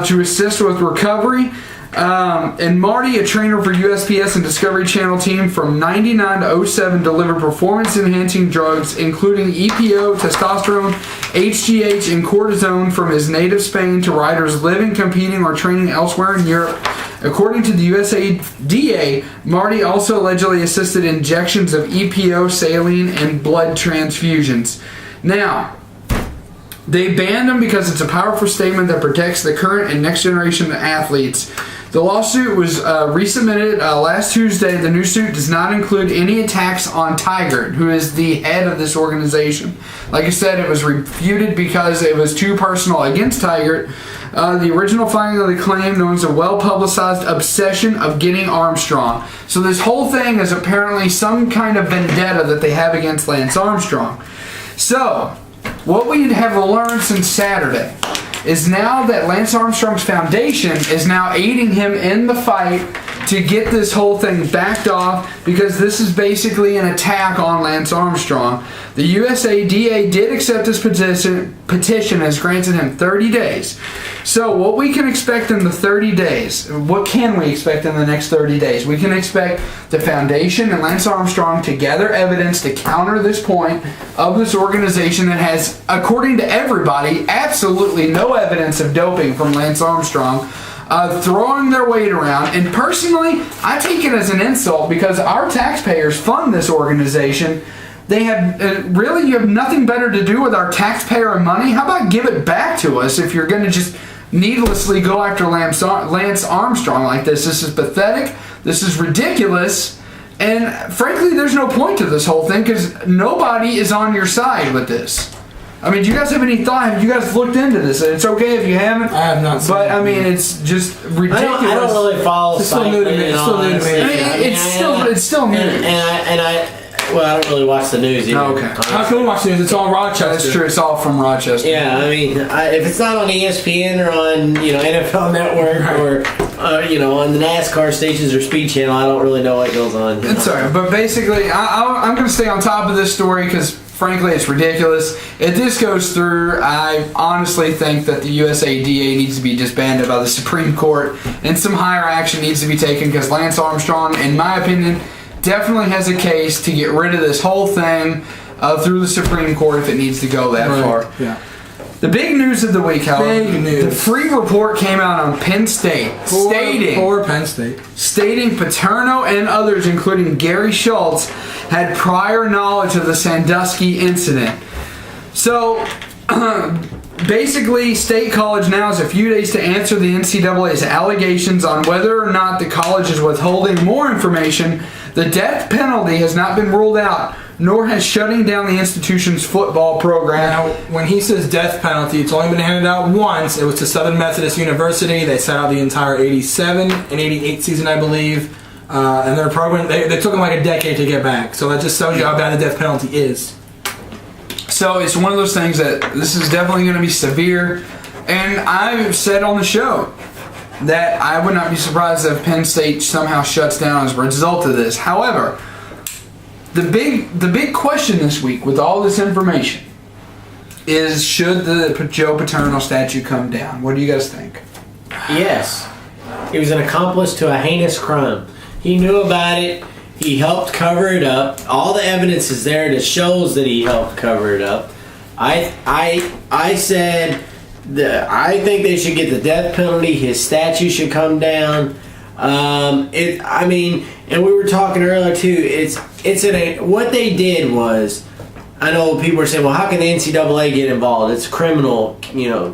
to assist with recovery. And Marty, a trainer for USPS and Discovery Channel team from 99 to 07, delivered performance-enhancing drugs including EPO, testosterone, HGH, and cortisone from his native Spain to riders living, competing, or training elsewhere in Europe. According to the USADA, Marty also allegedly assisted injections of EPO, saline, and blood transfusions. Now, they banned him because it's a powerful statement that protects the current and next generation of athletes. The lawsuit was resubmitted last Tuesday. The new suit does not include any attacks on Tigert, who is the head of this organization. Like I said, it was refuted because it was too personal against Tigert. The original finding of the claim known as a well-publicized obsession of getting Armstrong. So this whole thing is apparently some kind of vendetta that they have against Lance Armstrong. So, what we have learned since Saturday is now that Lance Armstrong's foundation is now aiding him in the fight to get this whole thing backed off because this is basically an attack on Lance Armstrong. The USADA did accept this petition has granted him 30 days. So what we can expect in the 30 days, what can we expect in the next 30 days? We can expect the foundation and Lance Armstrong to gather evidence to counter this point of this organization that has, according to everybody, absolutely no evidence of doping from Lance Armstrong. Throwing their weight around, and personally, I take it as an insult because our taxpayers fund this organization. They have really, you have nothing better to do with our taxpayer money. How about give it back to us if you're going to just needlessly go after Lance Armstrong like this? This is pathetic. This is ridiculous. And frankly, there's no point to this whole thing because nobody is on your side with this. I mean, do you guys have any thought? Have you guys looked into this? It's okay if you haven't. I have not seen But, it. I mean, it's just ridiculous. I don't really follow It's still new to me. It's still new to me. It's still new. Well, I don't really watch the news either. Oh, okay. How can we watch news? It's all Rochester. That's true. It's all from Rochester. Yeah, I mean, if it's not on ESPN or on NFL Network or on the NASCAR stations or Speed Channel, I don't really know what goes on. It's alright, but basically, I'm going to stay on top of this story because, frankly, it's ridiculous. If this goes through, I honestly think that the USADA needs to be disbanded by the Supreme Court and some higher action needs to be taken because Lance Armstrong, in my opinion, definitely has a case to get rid of this whole thing through the Supreme Court if it needs to go that far. Yeah. The big news of the week, however, the free report came out on Penn State stating Paterno and others, including Gary Schultz, had prior knowledge of the Sandusky incident. So, basically, State College now has a few days to answer the NCAA's allegations on whether or not the college is withholding more information. The death penalty has not been ruled out, nor has shutting down the institution's football program. Now, when he says death penalty, it's only been handed out once. It was to Southern Methodist University. They sat out the entire 87 and 88 season, I believe. And their program, they took them like a decade to get back. So that just shows you how bad the death penalty is. So it's one of those things that this is definitely going to be severe. And I've said on the show that I would not be surprised if Penn State somehow shuts down as a result of this. However, the big question this week with all this information is, should the Joe Paterno statue come down? What do you guys think? Yes. He was an accomplice to a heinous crime. He knew about it. He helped cover it up. All the evidence is there that shows that he helped cover it up. I said that I think they should get the death penalty. His statue should come down. And we were talking earlier too. What they did was, I know people are saying, well, how can the NCAA get involved? It's a criminal,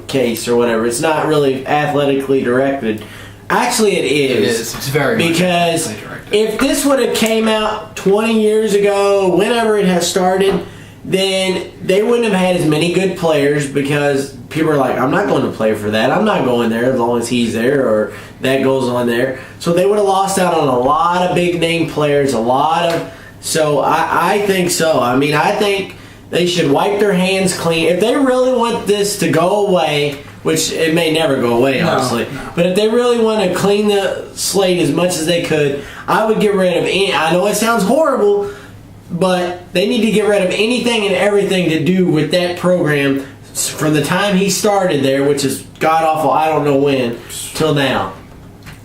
case or whatever. It's not really athletically directed. Actually, it is. It is. It's very because if this would have came out 20 years ago, whenever it has started, then they wouldn't have had as many good players because people are like, I'm not going to play for that. I'm not going there as long as he's there or that goes on there. So they would have lost out on a lot of big name players, So I think so. I mean, I think they should wipe their hands clean. If they really want this to go away, which it may never go away, honestly. No. But if they really want to clean the slate as much as they could, I would get rid of any. I know it sounds horrible, but they need to get rid of anything and everything to do with that program from the time he started there, which is god-awful, I don't know when, till now.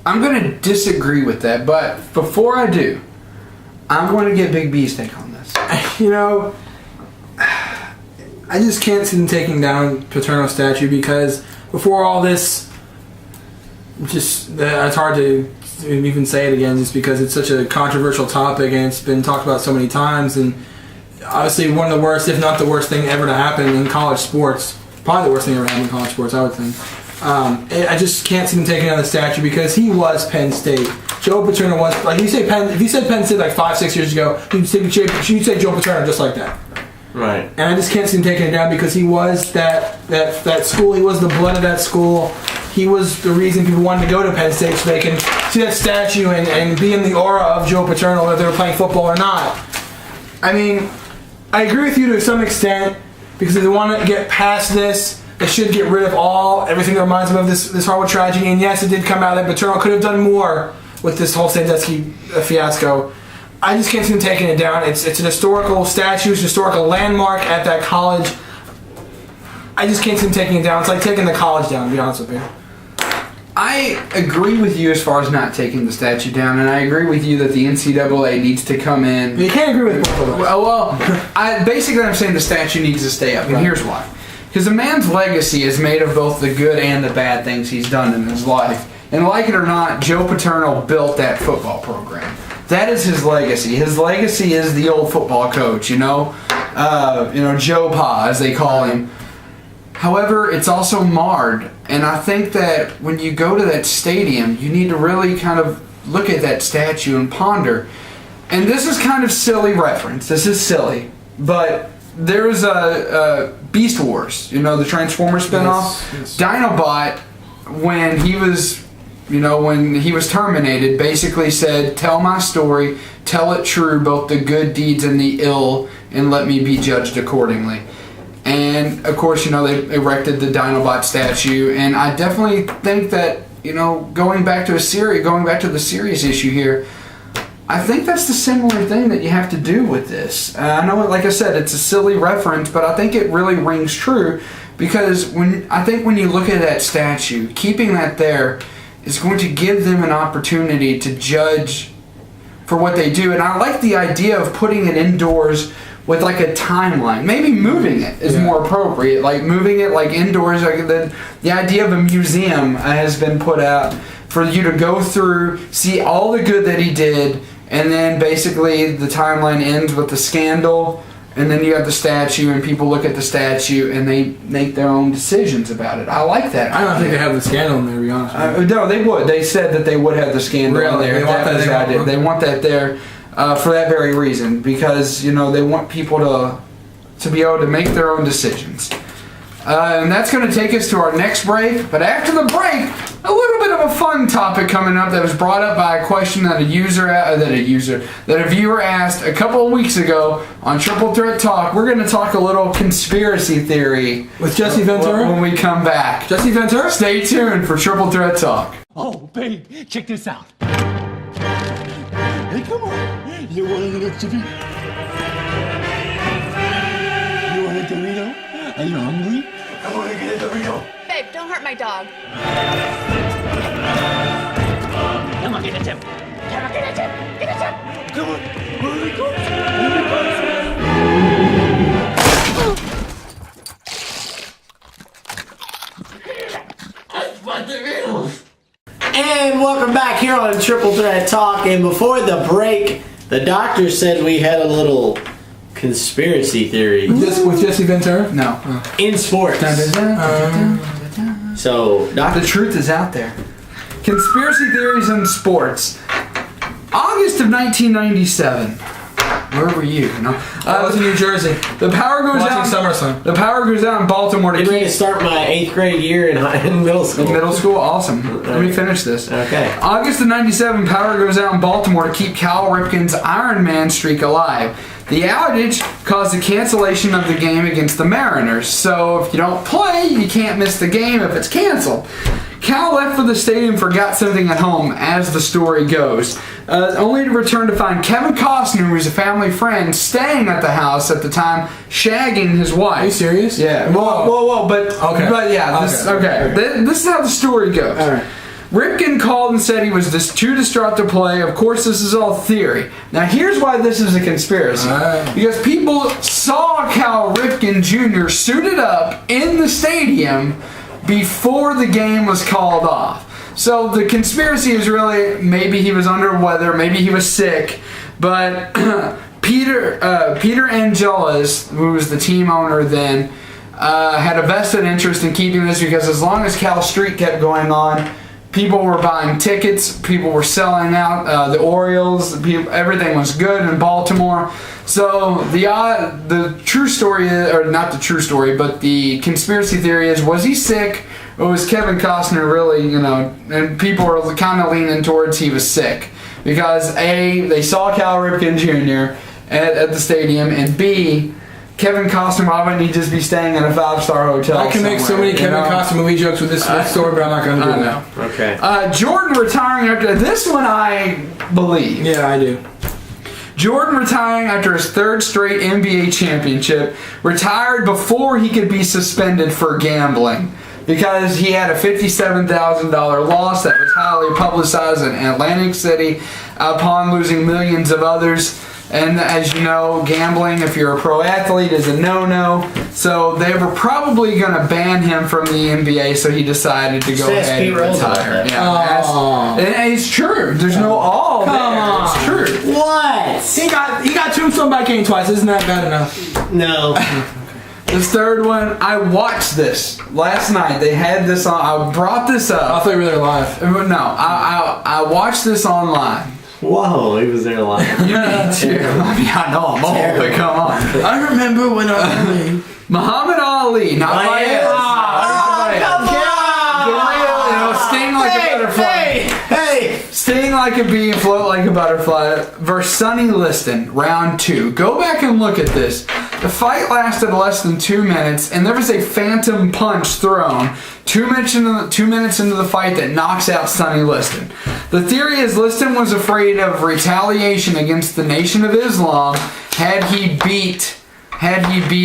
I'm going to disagree with that, but before I do, I'm going to get Big B's take on this. I just can't see them taking down Paterno's statue because before all this, it's hard to even say it again just because it's such a controversial topic and it's been talked about so many times, and obviously one of the worst, if not the worst thing ever to happen in college sports, probably the worst thing ever happened in college sports, I would think. I just can't see them taking down the statue because he was Penn State. Joe Paterno was, like, if you said Penn State like 5-6 years ago, you'd say Joe Paterno just like that. Right. And I just can't see him taking it down because he was that school. He was the blood of that school. He was the reason people wanted to go to Penn State so they can see that statue and be in the aura of Joe Paterno whether they were playing football or not. I mean, I agree with you to some extent because if they want to get past this, they should get rid of everything that reminds them of this horrible tragedy. And yes, it did come out that Paterno could have done more with this whole Sandusky fiasco. I just can't see them taking it down. It's an historical statue, it's a historical landmark at that college. I just can't see them taking it down. It's like taking the college down, to be honest with you. I agree with you as far as not taking the statue down, and I agree with you that the NCAA needs to come in. You can't agree with both of us. Well, basically I'm saying the statue needs to stay up, and here's why. Because a man's legacy is made of both the good and the bad things he's done in his life. And like it or not, Joe Paterno built that football program. That is his legacy. His legacy is the old football coach, Joe Pa, as they call him. However, it's also marred, and I think that when you go to that stadium, you need to really kind of look at that statue and ponder. And this is kind of silly reference. This is silly, but there's a Beast Wars, you know, the Transformers spinoff. Yes. Dinobot, when he was terminated, basically said, "Tell my story, tell it true, both the good deeds and the ill, and let me be judged accordingly." And of course, you know, they erected the Dinobot statue, and I definitely think that, you know, going back to the series issue here, I think that's the similar thing that you have to do with this. I know, like I said, it's a silly reference, but I think it really rings true, because when you look at that statue, keeping that there is going to give them an opportunity to judge for what they do. And I like the idea of putting it indoors with like a timeline. Maybe moving it is more appropriate. Like moving it like indoors. Like the idea of a museum has been put out for you to go through, see all the good that he did, and then basically the timeline ends with the scandal, and then you have the statue, and people look at the statue and they make their own decisions about it. I like that. I don't think they have the scandal in there, to be honest with you. No, they would. They said that they would have the scandal in there. They want that there for that very reason, because, you know, they want people to be able to make their own decisions. And that's going to take us to our next break. But after the break, a little bit of a fun topic coming up that was brought up by a question that a viewer asked a couple of weeks ago on Triple Threat Talk. We're going to talk a little conspiracy theory with Jesse Ventura when we come back. Jesse Ventura? Stay tuned for Triple Threat Talk. Oh, babe, check this out. Hey, come on. You want a little chippy? You want a Dorito? Are you hungry? I want to get a Dorito. Babe, don't hurt my dog. Come on, get a tip. Come on, get a tip. Get a tip. Come on. Where are we going? And welcome back here on Triple Threat Talk. And before the break, the doctor said we had a little conspiracy theory. With Jesse Ventura? No. In sports. So, the truth is out there. Conspiracy theories in sports. August of 1997. Where were you? I was in New Jersey. The power goes out. SummerSlam. The power goes out in Baltimore to ready to start my 8th grade year in middle school. Middle school, awesome. Let me finish this. Okay. August of '97, power goes out in Baltimore to keep Cal Ripken's Iron Man streak alive. The outage caused the cancellation of the game against the Mariners. So if you don't play, you can't miss the game if it's canceled. Cal left for the stadium, forgot something at home, as the story goes, only to return to find Kevin Costner, who was a family friend, staying at the house at the time, shagging his wife. Are you serious? Yeah. Whoa, but yeah, this is how the story goes. All right. Ripken called and said he was too distraught to play. Of course, this is all theory. Now, here's why this is a conspiracy. Because people saw Cal Ripken Jr. suited up in the stadium before the game was called off. So the conspiracy is really maybe he was under weather, maybe he was sick, but Peter Angelis, who was the team owner then, had a vested interest in keeping this, because as long as Cal's streak kept going on, people were buying tickets, people were selling out, the Orioles, everything was good in Baltimore. So the true story, or not the true story, but the conspiracy theory is, was he sick, or was Kevin Costner really, and people were kind of leaning towards he was sick. Because A, they saw Cal Ripken Jr. at the stadium, and B, Kevin Costner, why wouldn't he just be staying in a 5-star hotel? I can make so many Kevin Costner movie jokes with this story, but I'm not going to do that. Okay. Jordan retiring after this one, I believe. Yeah, I do. Jordan retiring after his 3rd straight NBA championship, retired before he could be suspended for gambling, because he had a $57,000 loss that was highly publicized in Atlantic City upon losing millions of others. And as you know, gambling, if you're a pro athlete, is a no-no. So they were probably going to ban him from the NBA, so he decided to go ahead and retire. And it's true. There's no all there. Come on. It's true. What? He got tombstone by Kane twice. Isn't that bad enough? No. The third one, I watched this last night. They had this on. I brought this up. I thought you were there live. No, I watched this online. Whoa, he was there live. You need to. I mean, I know I'm old, but come on. I remember when Muhammad Ali, not by sting like a butterfly. Sting like a bee and float like a butterfly versus Sonny Liston, round 2. Go back and look at this. The fight lasted less than 2 minutes, and there was a phantom punch thrown 2 minutes into the fight that knocks out Sonny Liston. The theory is Liston was afraid of retaliation against the Nation of Islam had he beat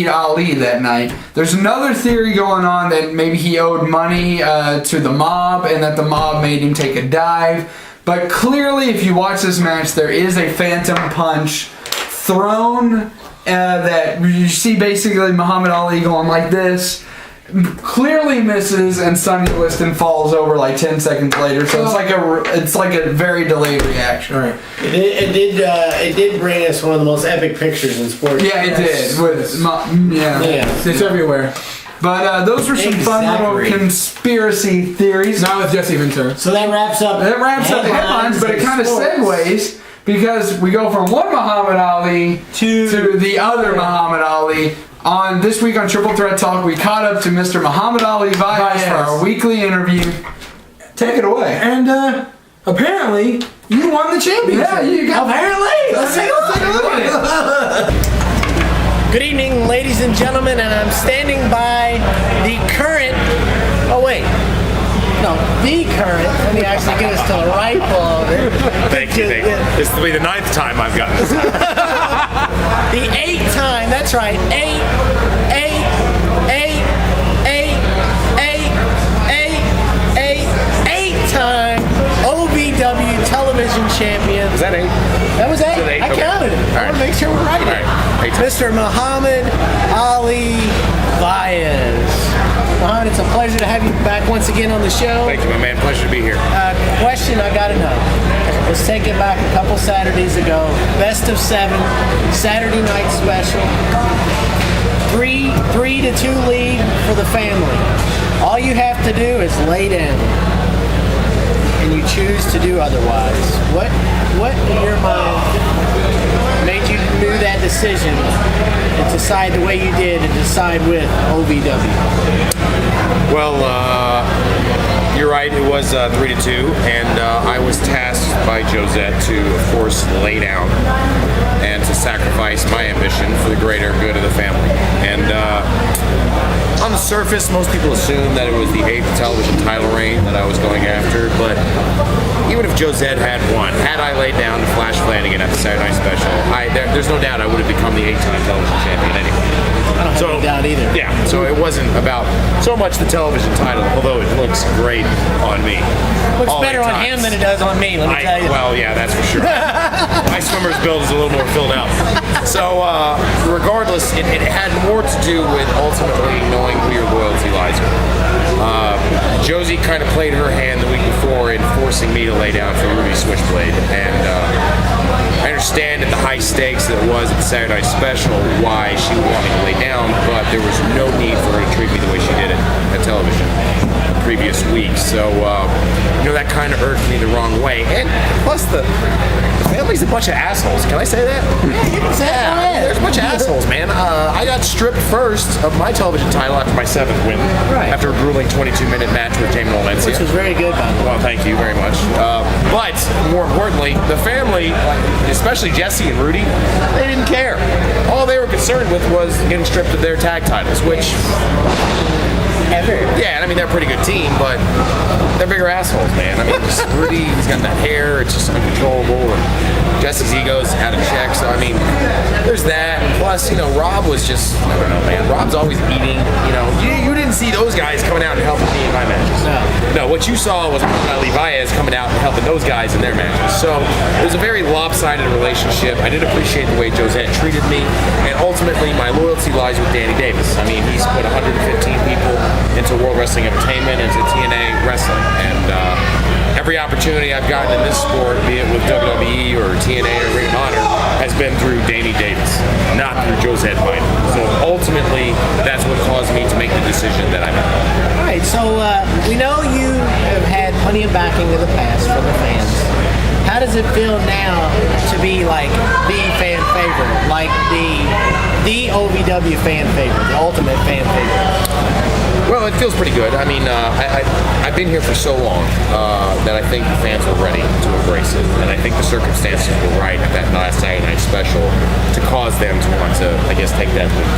Ali that night. There's another theory going on that maybe he owed money to the mob and that the mob made him take a dive. But clearly, if you watch this match, there is a phantom punch thrown that you see basically Muhammad Ali going like this. Clearly misses, and Sonny Liston falls over like 10 seconds later. So it's like a very delayed reaction. Right. It did bring us one of the most epic pictures in sports. Yeah, it did. It's everywhere. But those were some fun little conspiracy theories. Not with Jesse Ventura. So that wraps up. That wraps up the headlines, but it kind of segues because we go from one Muhammad Ali to the other Muhammad Ali. On this week on Triple Threat Talk, we caught up to Mr. Muhammad Ali Vias for our weekly interview. Take it away. And apparently, you won the championship. Yeah, you got. Apparently, let's take a look at it. Good evening, ladies and gentlemen, and I'm standing by the current. Oh wait. No, the current. Let me actually get us to the right ball of it. Thank you. This will be the 9th time I've gotten this. The 8th time, that's right. 8 time OVW television champion. Was that 8? That was 8. I counted it. I want to make sure we're right. Mr. Muhammad Ali Vias. Muhammad, it's a pleasure to have you back once again on the show. Thank you, my man. Pleasure to be here. Question I gotta know. Let's take it back a couple Saturdays ago. Best of 7, Saturday night special. 3-2 lead for the family. All you have to do is lay down, and you choose to do otherwise. What in your mind made you do that decision and decide the way you did and decide with OVW? Well, you're right. It was 3-2, and I was tasked by Josette to, of course, lay down and to sacrifice my ambition for the greater good of the family. And on the surface, most people assume that it was the 8th television title reign that I was going after, but even if Josette had won, had I laid down to Flash Flanagan at the Saturday Night Special, there's no doubt I would have become the 8-time television champion anyway. I don't have any doubt either. Yeah, so it wasn't about so much the television title, although it looks great on me. Looks better on him than it does on me, let me tell you. Well, yeah, that's for sure. My swimmer's build is a little more filled out. So, regardless, it had more to do with ultimately knowing who your loyalty lies with. Josie kind of played her hand the week before in forcing me to lay down for Ruby Switchblade, and I understand at the high stakes that it was at the Saturday Night Special why she would want me to lay down, but there was no need for her to treat me the way she did it at television the previous week. So, that kind of urged me the wrong way. And plus, the family's a bunch of assholes. Can I say that? Yeah, you can say that. There's a bunch of assholes, man. I got stripped first of my television title after my 7th win. Right. After a grueling 22-minute match with Jamie Valencia. Which was very good, by the way. Well, thank you very much. But, more importantly, the family, especially Jesse and Rudy, they didn't care. All they were concerned with was getting stripped of their tag titles, which... Yeah, I mean, they're a pretty good team, but they're bigger assholes, man. I mean, just Rudy, he's got that hair, it's just uncontrollable, and Jesse's ego's out of check, so I mean, there's that. Plus, Rob was just, I don't know, man. Rob's always eating, You didn't see those guys coming out and helping me in my matches. No, what you saw was Ali Vias coming out and helping those guys in their matches. So, it was a very lopsided relationship. I did appreciate the way Josette treated me, and ultimately, my loyalty lies with Danny Davis. I mean, he's put 115 people into World Wrestling Entertainment, into TNA Wrestling, and every opportunity I've gotten in this sport, be it with WWE or TNA or Ring of Honor, has been through Danny Davis, not through Josette Biden. So ultimately, that's what caused me to make the decision that I made. All right, so we know you have had plenty of backing in the past from the fans. How does it feel now to be like the fan favorite, like the OVW fan favorite, the ultimate fan favorite? Well, it feels pretty good. I mean, I've been here for so long that I think the fans were ready to embrace it, and I think the circumstances were right at that last Saturday night special to cause them to want to, I guess, take that leap.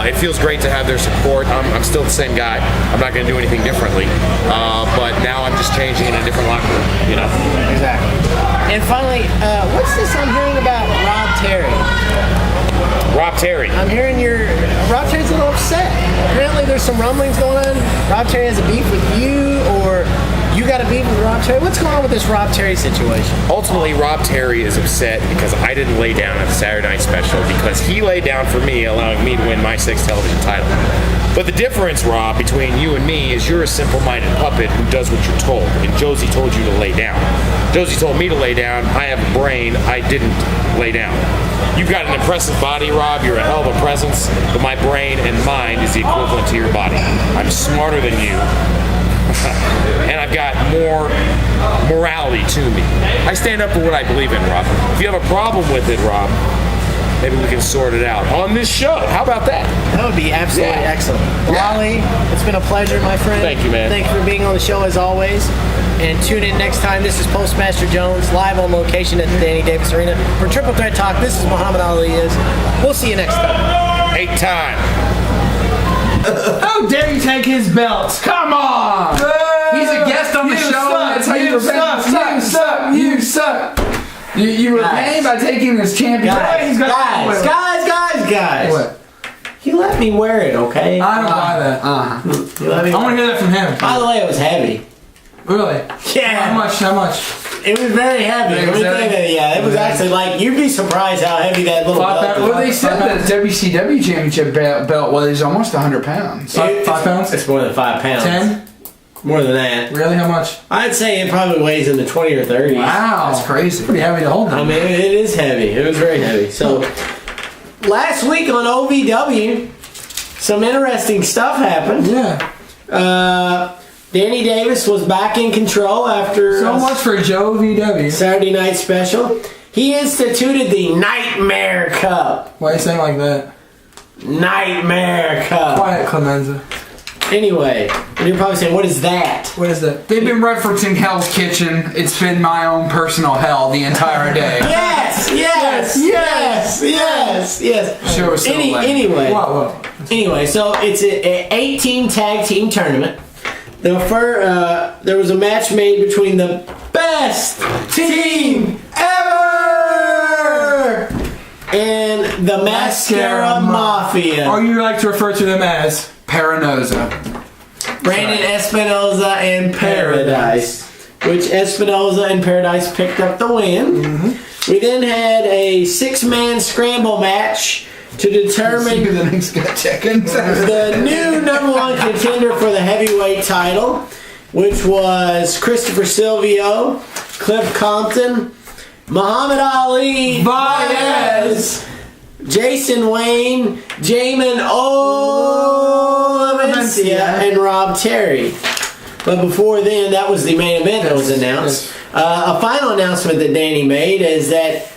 It feels great to have their support. I'm still the same guy. I'm not going to do anything differently, but now I'm just changing in a different locker room, you know? Exactly. And finally, what's this I'm hearing about Rob Terry? Rob Terry. I'm hearing Rob Terry's a little upset. Apparently there's some rumblings going on. Rob Terry has a beef with you, or you got a beef with Rob Terry. What's going on with this Rob Terry situation? Ultimately, Rob Terry is upset because I didn't lay down at the Saturday night special because he laid down for me, allowing me to win my 6th television title. But the difference, Rob, between you and me is you're a simple-minded puppet who does what you're told, and Josie told you to lay down. Josie told me to lay down. I have a brain. I didn't lay down. You've got an impressive body, Rob. You're a hell of a presence, but my brain and mind is the equivalent to your body. I'm smarter than you, and I've got more morality to me. I stand up for what I believe in, Rob. If you have a problem with it, Rob, maybe we can sort it out on this show. How about that? That would be absolutely excellent. Wally, it's been a pleasure, my friend. Thank you, man. Thank you for being on the show as always. And tune in next time. This is Postmaster Jones, live on location at the Danny Davis Arena. For Triple Threat Talk, this is Muhammad Ali. We'll see you next time. 8 time. How dare you take his belt? Come on! He's a guest on the show. That's how you repay. You suck. You repay by taking this championship. Guys. What? He let me wear it, okay? I don't buy that. He let me I want to hear that from him. By the way, it was heavy. Really? Yeah. How much? It was very heavy. Yeah, it was actually like, you'd be surprised how heavy that little belt was. Well, they said that the WCW championship belt was almost 100 pounds. 5 pounds? It's more than 5 pounds. 10? More than that. Really? How much? I'd say it probably weighs in the 20 or 30s. Wow, that's crazy. Pretty heavy to hold. I mean, it is heavy. It was very heavy. So, last week on OVW, some interesting stuff happened. Yeah. Danny Davis was back in control after so much for Joe VW Saturday night special. He instituted the Nightmare Cup. Why are you saying like that? Nightmare Cup. Quiet, Clemenza. Anyway, and you're probably saying, what is that? What is that? They've been referencing Hell's Kitchen. It's been my own personal hell the entire day. Yes. Show was so lame. Anyway. Whoa. Anyway, so it's an 18 tag team tournament. There was a match made between the best team ever and the Mascara Mafia. Or you like to refer to them as Paranosa. Brandon Espinoza and Paradise. Which Espinoza and Paradise picked up the win. Mm-hmm. We then had a 6-man scramble match to determine the next guy checking. the new #1 contender for the heavyweight title, which was Christopher Silvio, Cliff Compton, Muhammad Ali, Baez, Jason Wayne, Jamin Olemencia, and Rob Terry. But before then, that was the main event that was announced. A final announcement that Danny made is that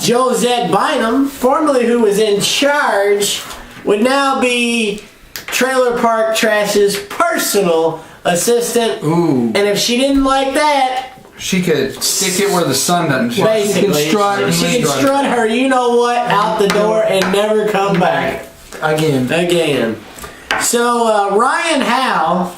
Josette Bynum, formerly who was in charge, would now be Trailer Park Trash's personal assistant. Ooh. And if she didn't like that, she could stick it where the sun doesn't shine. Basically, she can strut her you-know-what out the door and never come back. Again. So, Ryan Howe,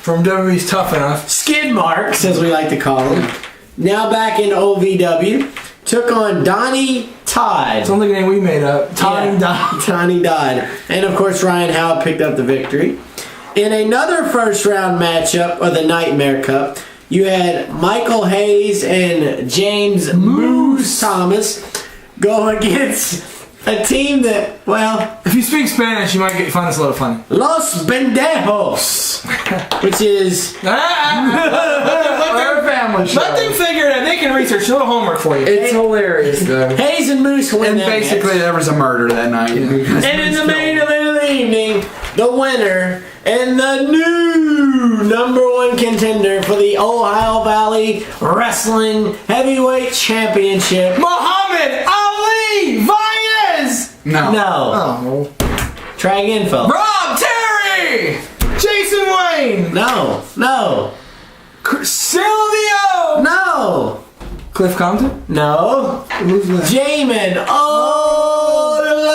from WWE's Tough Enough, Skid Marks, as we like to call him, now back in OVW, took on Donnie Todd. Sounds like a name we made up. Donnie Todd. And of course, Ryan Howe picked up the victory. In another first-round matchup of the Nightmare Cup, you had Michael Hayes and James Moose Thomas go against A team that, well, if you speak Spanish, you might find this a little funny. Los Pendejos, which is Let them figure it out. They can research. A little homework for you. It's hilarious, though. Hayes and Moose win And that basically, match. there was a murder that night. And in the main event of the evening, the winner and the new #1 contender for the Ohio Valley Wrestling Heavyweight Championship, Muhammad Ali Vaez. No. No. Try again, folks. Rob Terry. Jason Wayne. No. Silvio. No. Cliff Compton. No. Jamin Olensia.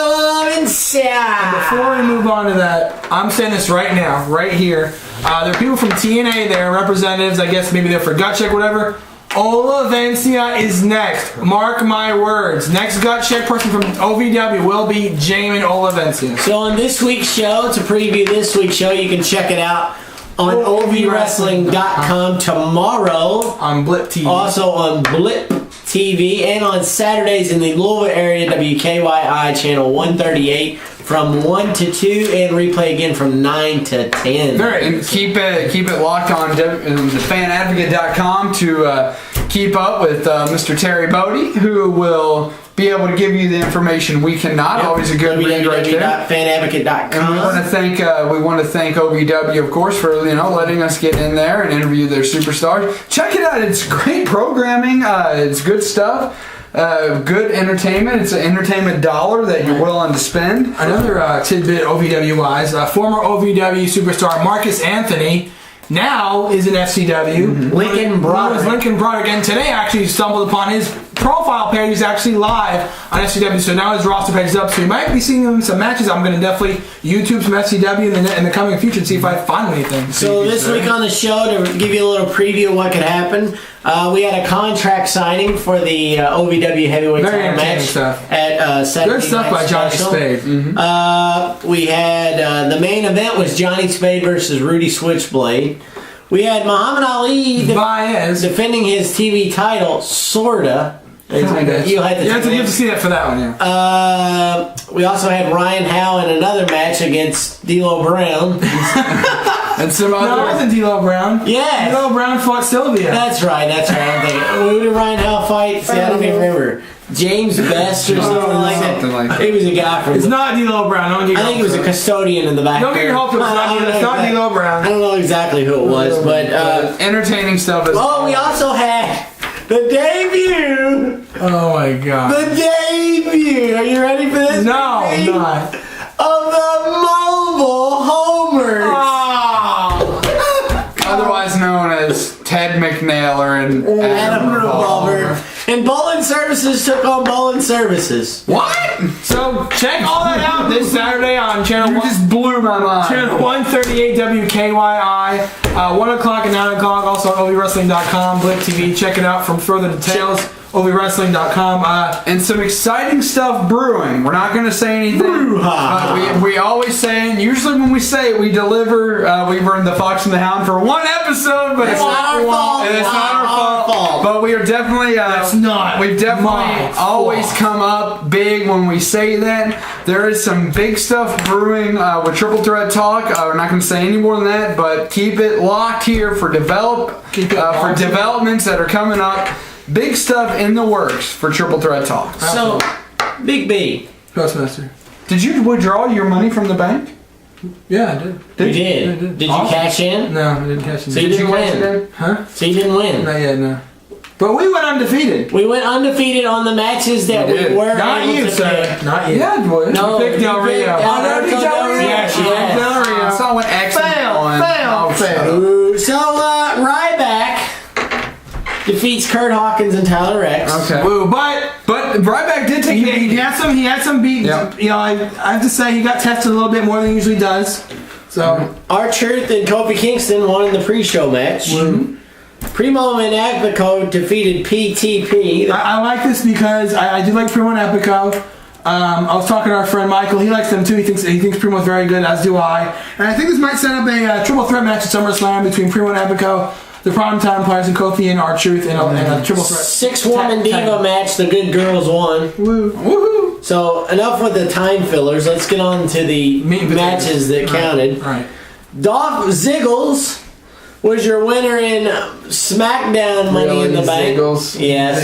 Before we move on to that, I'm saying this right now, right here. There are people from TNA there, representatives. I guess maybe they're for gut check, whatever. Olavencia is next. Mark my words. Next gut check person from OVW will be Jamin Olavencia. So on this week's show, to preview this week's show, you can check it out on ovwrestling.com tomorrow. On Blip TV. Also on Blip TV. And on Saturdays in the Louisville area, WKYI channel 138 from 1 to 2, and replay again from 9 to 10. And keep it locked on thefanadvocate.com to keep up with Mr. Terry Bodie, who will be able to give you the information we cannot. Yep. Always a good read right there. www.fanadvocate.com. And we want to thank OVW, of course, for letting us get in there and interview their superstars. Check it out; it's great programming. It's good stuff. Good entertainment. It's an entertainment dollar that you're willing to spend. Another tidbit OVW-wise, former OVW superstar Marcus Anthony now is in FCW. Lincoln Broderick. Lincoln Broderick, and today actually stumbled upon his profile page. He's actually live on FCW, so now his roster page is up. So you might be seeing him in some matches. I'm going to definitely YouTube some FCW in the coming future and see if I find anything. So this week on the show, to give you a little preview of what could happen, we had a contract signing for the OVW Heavyweight title match stuff. at Saturday Good stuff by Johnny Spade. Mm-hmm. We had the main event was Johnny Spade versus Rudy Switchblade. We had Muhammad Ali defending his TV title, sorta. You have to see that for that one, yeah. We also had Ryan Howe in another match against D'Lo Brown. And some other. No, it wasn't D'Lo Brown. Yeah. D'Lo Brown fought Sylvia. That's right. I'm thinking. Who did Ryan Howe fight? See, I don't even remember. James Best or something like that. He was a guy from. It's not D'Lo Brown. I think he was a custodian in the back. Don't get your hopes up. It's not D'Lo Brown. I don't know exactly who it was, but entertaining stuff. We also had the debut. Oh my god. The debut. Are you ready for this? No, I'm not. Of the Mobile Homers. Otherwise known as Ted McNailer and Adam Revolver. And Bowling Services took on Bowling Services. What? So check all that out this Saturday on channel. You just blew my mind. Channel 138 WKYI, 1 o'clock and 9 o'clock. Also on OVWrestling.com, Blip TV. Check it out from further details. OVWrestling.com. And some exciting stuff brewing. We're not going to say anything. We always say, and usually when we say it, we deliver. We've earned the Fox and the Hound for one episode, but it's not our fault. And it's not our fault. But we are definitely. We've definitely always come up big when we say that. There is some big stuff brewing with Triple Threat Talk. We're not going to say any more than that, but keep it locked here for developments that are coming up. Big stuff in the works for Triple Threat Talk. So, Big B. PostMaster. Did you withdraw your money from the bank? Yeah, I did. You did? Did you cash in? No, I didn't cash in. So you didn't win? Huh? So you didn't win? Not yet, no. But we went undefeated. We went undefeated on the matches that we were Not able you, to sir. pick. Not you. Yeah, boy. No, you picked Del Rio. Alberto Del Rio. Yeah, she picked Del Rio. I saw when X Fail. So, Ryback defeats Kurt Hawkins and Tyler Rex. Okay. Woo, but Ryback did take the beat. He had some beat. Yep. You know, I have to say he got tested a little bit more than he usually does. So R-Truth and Kofi Kingston won in the pre-show match. Mm-hmm. Primo and Epico defeated PTP. I like this because I do like Primo and Epico. I was talking to our friend Michael. He likes them too. He thinks Primo's very good, as do I. And I think this might set up a triple threat match at SummerSlam between Primo and Epico, the Primetime Players, and Kofi and R-Truth, and a triple threat. 6-woman diva match. The good girls won. Woo. Woohoo! So enough with the time fillers. Let's get on to the matches that counted. Right. Dolph Ziggles was your winner in SmackDown Money in the Bank. Ziggles. Yes.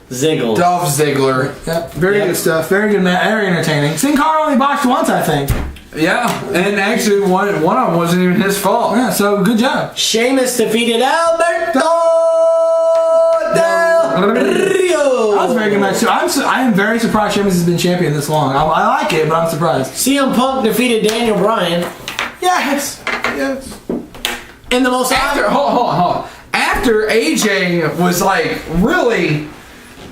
Ziggles. Dolph Ziggler. Yep. Very good stuff. Very good match. Very entertaining. Sin Cara only boxed once, I think. Yeah, and actually one of them wasn't even his fault. Yeah, so good job. Sheamus defeated Alberto Del Rio. That was a very good match too. I am very surprised Sheamus has been champion this long. I like it, but I'm surprised. CM Punk defeated Daniel Bryan. Yes. In the most hold on. After AJ was like really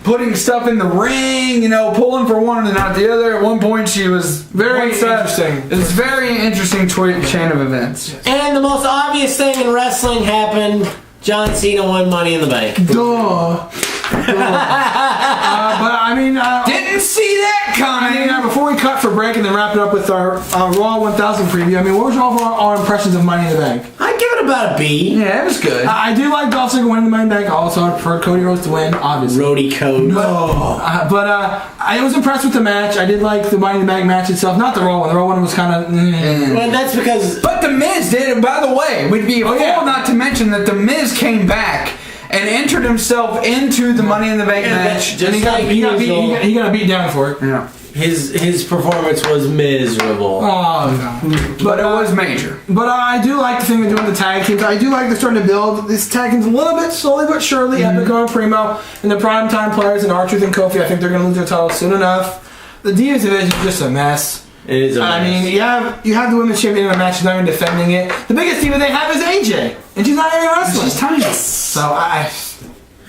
putting stuff in the ring, pulling for one and not the other. At one point, she was very interesting. It was a very interesting chain of events. And the most obvious thing in wrestling happened. John Cena won Money in the Bank. Duh. But I mean, didn't see that coming. Before we cut for break and then wrap it up with our Raw 1000 preview, what was all of our impressions of Money in the Bank? I'd give it about a B. Yeah, it was good. I do like Dolph Ziggler winning the Money in the Bank. Also, I prefer Cody Rhodes to win, obviously. Roadie Code. No. But I was impressed with the match. I did like the Money in the Bank match itself. Not the Raw one. The Raw one was kind of... Well, that's because... But The Miz did it, by the way. We'd be a fool not to mention that The Miz came back and entered himself into the Money in the Bank match. And he got beat down for it. Yeah. His performance was miserable. Oh, no. But it was major. But I do like the thing they're doing with the tag teams. I do like they're starting to build these tag teams a little bit, slowly but surely. Epico and Primo and the primetime players and R-Truth and Kofi. I think they're going to lose their titles soon enough. The Divas division is just a mess. It is a mess. I mean, you have the women's champion in a match, she's not even defending it. The biggest diva they have is AJ, and she's not even wrestling. She's tiny. So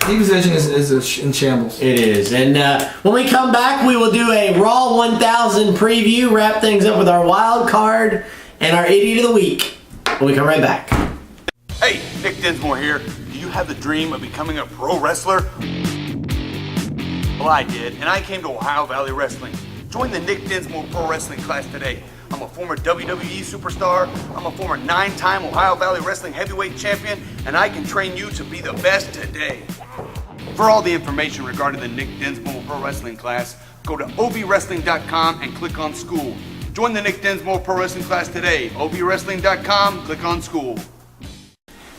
Divas division is in shambles. It is. And when we come back, we will do a Raw 1000 preview, wrap things up with our wild card and our Idiot of the Week. When we come right back. Hey, Nick Dinsmore here. Do you have the dream of becoming a pro wrestler? Well, I did, and I came to Ohio Valley Wrestling. Join the Nick Dinsmore Pro Wrestling class today. I'm a former WWE superstar, I'm a former 9-time Ohio Valley Wrestling heavyweight champion, and I can train you to be the best today. For all the information regarding the Nick Dinsmore Pro Wrestling class, go to ovwrestling.com and click on school. Join the Nick Dinsmore Pro Wrestling class today. ovwrestling.com, click on school.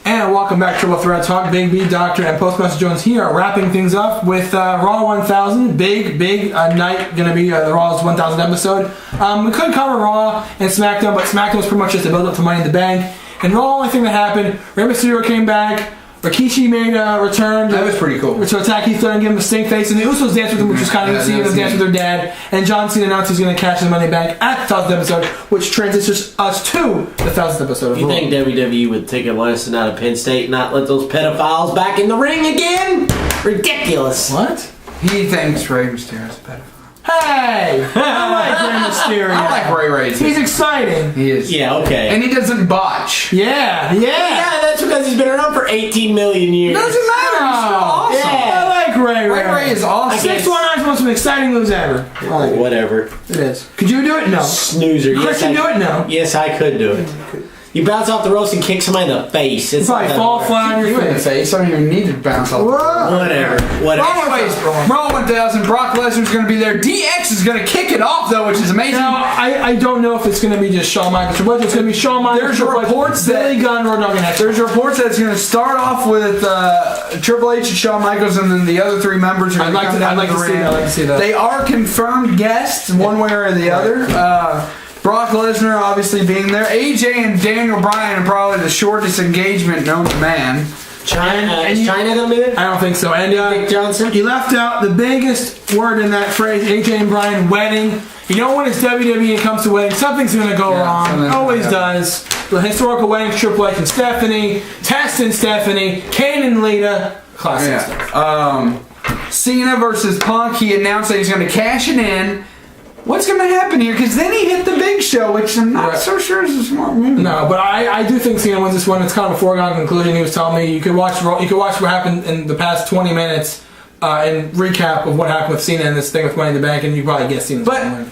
And welcome back to Triple Threat Talk. Big B, Doctor, and Postmaster Jones here, wrapping things up with Raw 1000. Big night, going to be the Raw's 1000 episode. We couldn't cover Raw and SmackDown, but SmackDown was pretty much just a build-up to Money in the Bank. And Raw, only thing that happened, Rey Mysterio came back, Rikishi made a return. That was pretty cool. To attack Heath Ledger and give him a stink face, and the Usos danced with him, which was kind of neat. Seeing them dance with their dad. And John Cena announced he's going to cash the Money Bank at the 1000th episode, which transitions us to the 1000th episode of You Raw. think WWE would take a lesson out of Penn State and not let those pedophiles back in the ring again? Ridiculous. What? He thinks Rey Mysterio's a pedophile. Hey! I like Rey Mysterio. I like Ray. He's exciting. He is. Yeah, okay. And he doesn't botch. Yeah, that's because he's been around for 18 million years. Doesn't matter. He's still awesome. Yeah. I like Ray. Ray is awesome. 619 is the most exciting moves ever. Whatever. It is. Could you do it? No. Snoozer. Chris, can you do it? No. Yes, I could do it. You bounce off the ropes and kick somebody in the face. It's probably fall flat on your face. I don't even need to bounce off the ropes. Whatever. Anyways, Raw 1000, Brock Lesnar's going to be there. DX is going to kick it off, though, which is amazing. Now, I don't know if it's going to be just Shawn Michaels. It's going to be Shawn Michaels. There's reports that Billy Gunn, Road Dogg, and Hector. There's reports that it's going to start off with Triple H and Shawn Michaels, and then the other three members are going to come down the ring. I'd like to see that. They are confirmed guests, one way or the other. Brock Lesnar obviously being there. AJ and Daniel Bryan are probably the shortest engagement known to man. Is China going to be there? I don't think so. And Nick Johnson? You left out the biggest word in that phrase, AJ and Bryan wedding. You know when it's WWE and it comes to weddings, something's going to go wrong. Always does. The historical wedding, Triple H and Stephanie, Test and Stephanie, Kane and Lita. Classic stuff. Cena versus Punk. He announced that he's going to cash it in. What's going to happen here? Because then he hit the Big Show, which I'm not so sure is a smart move. No, but I do think Cena wins this one. It's kind of a foregone conclusion. He was telling me you could watch what happened in the past 20 minutes and recap of what happened with Cena in this thing with Money in the Bank, and you probably guess Cena's going to win.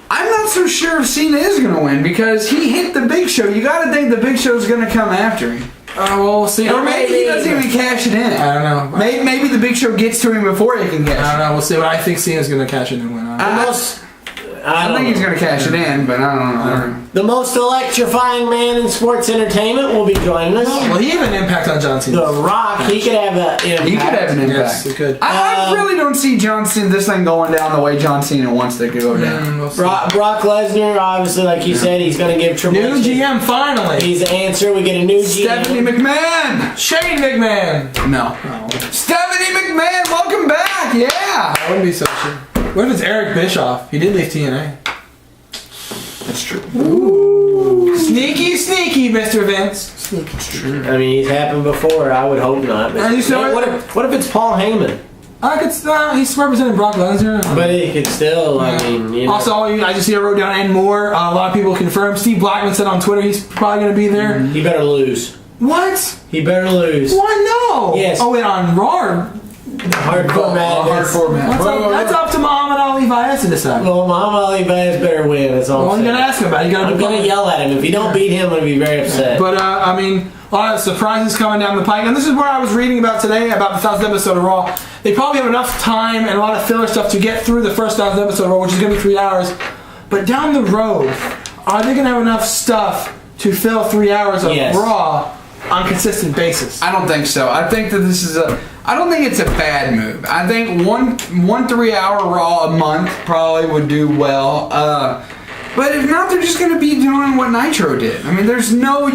I'm not so sure if Cena is going to win because he hit the Big Show. You got to think the Big Show is going to come after him. We'll see. Or maybe he doesn't even cash it in. I don't know. Maybe the Big Show gets to him before he can cash it in. I don't know. We'll see. But I think Cena's going to cash it in and win. I think he's going to cash it in, but I don't know. The most electrifying man in sports entertainment will be joining us. Well, he had an impact on John Cena. The Rock, he could have an impact. He could have an impact. Yes, he could. I really don't see this thing going down the way John Cena wants it to go down. We'll Brock Lesnar, obviously, like you said, he's going to give Triple H. New GM, finally. He's the answer. We get a new GM. Stephanie McMahon. Shane McMahon. No. Stephanie McMahon, welcome back. Yeah. That wouldn't be so shit. What if it's Eric Bischoff? He did leave TNA. That's true. Ooh. Sneaky, Mr. Vince. Sneaky. I mean, he's happened before. I would hope not. But what if it's Paul Heyman? He's representing Brock Lesnar. But he could still, I mean, you know. Also, I just see I wrote down and more. A lot of people confirmed. Steve Blackman said on Twitter he's probably going to be there. He better lose. What? He better lose. Why no? Yes. Oh, wait, on Raw. Hardcore Madness. That's up to Muhammad Ali Baez to decide. Well, Muhammad Ali Baez better win. That's all. Well, I'm going to ask him about it. I'm going to yell at him. If you don't beat him, I'm going to be very upset. But, I mean, a lot of surprises coming down the pike. And this is where I was reading about today, about the 1000th episode of Raw. They probably have enough time and a lot of filler stuff to get through the first 1000th episode of Raw, which is going to be 3 hours. But down the road, are they going to have enough stuff to fill 3 hours of Raw on a consistent basis? I don't think so. I think that this is I don't think it's a bad move. I think one 3 hour Raw a month probably would do well. But if not, they're just going to be doing what Nitro did. I mean,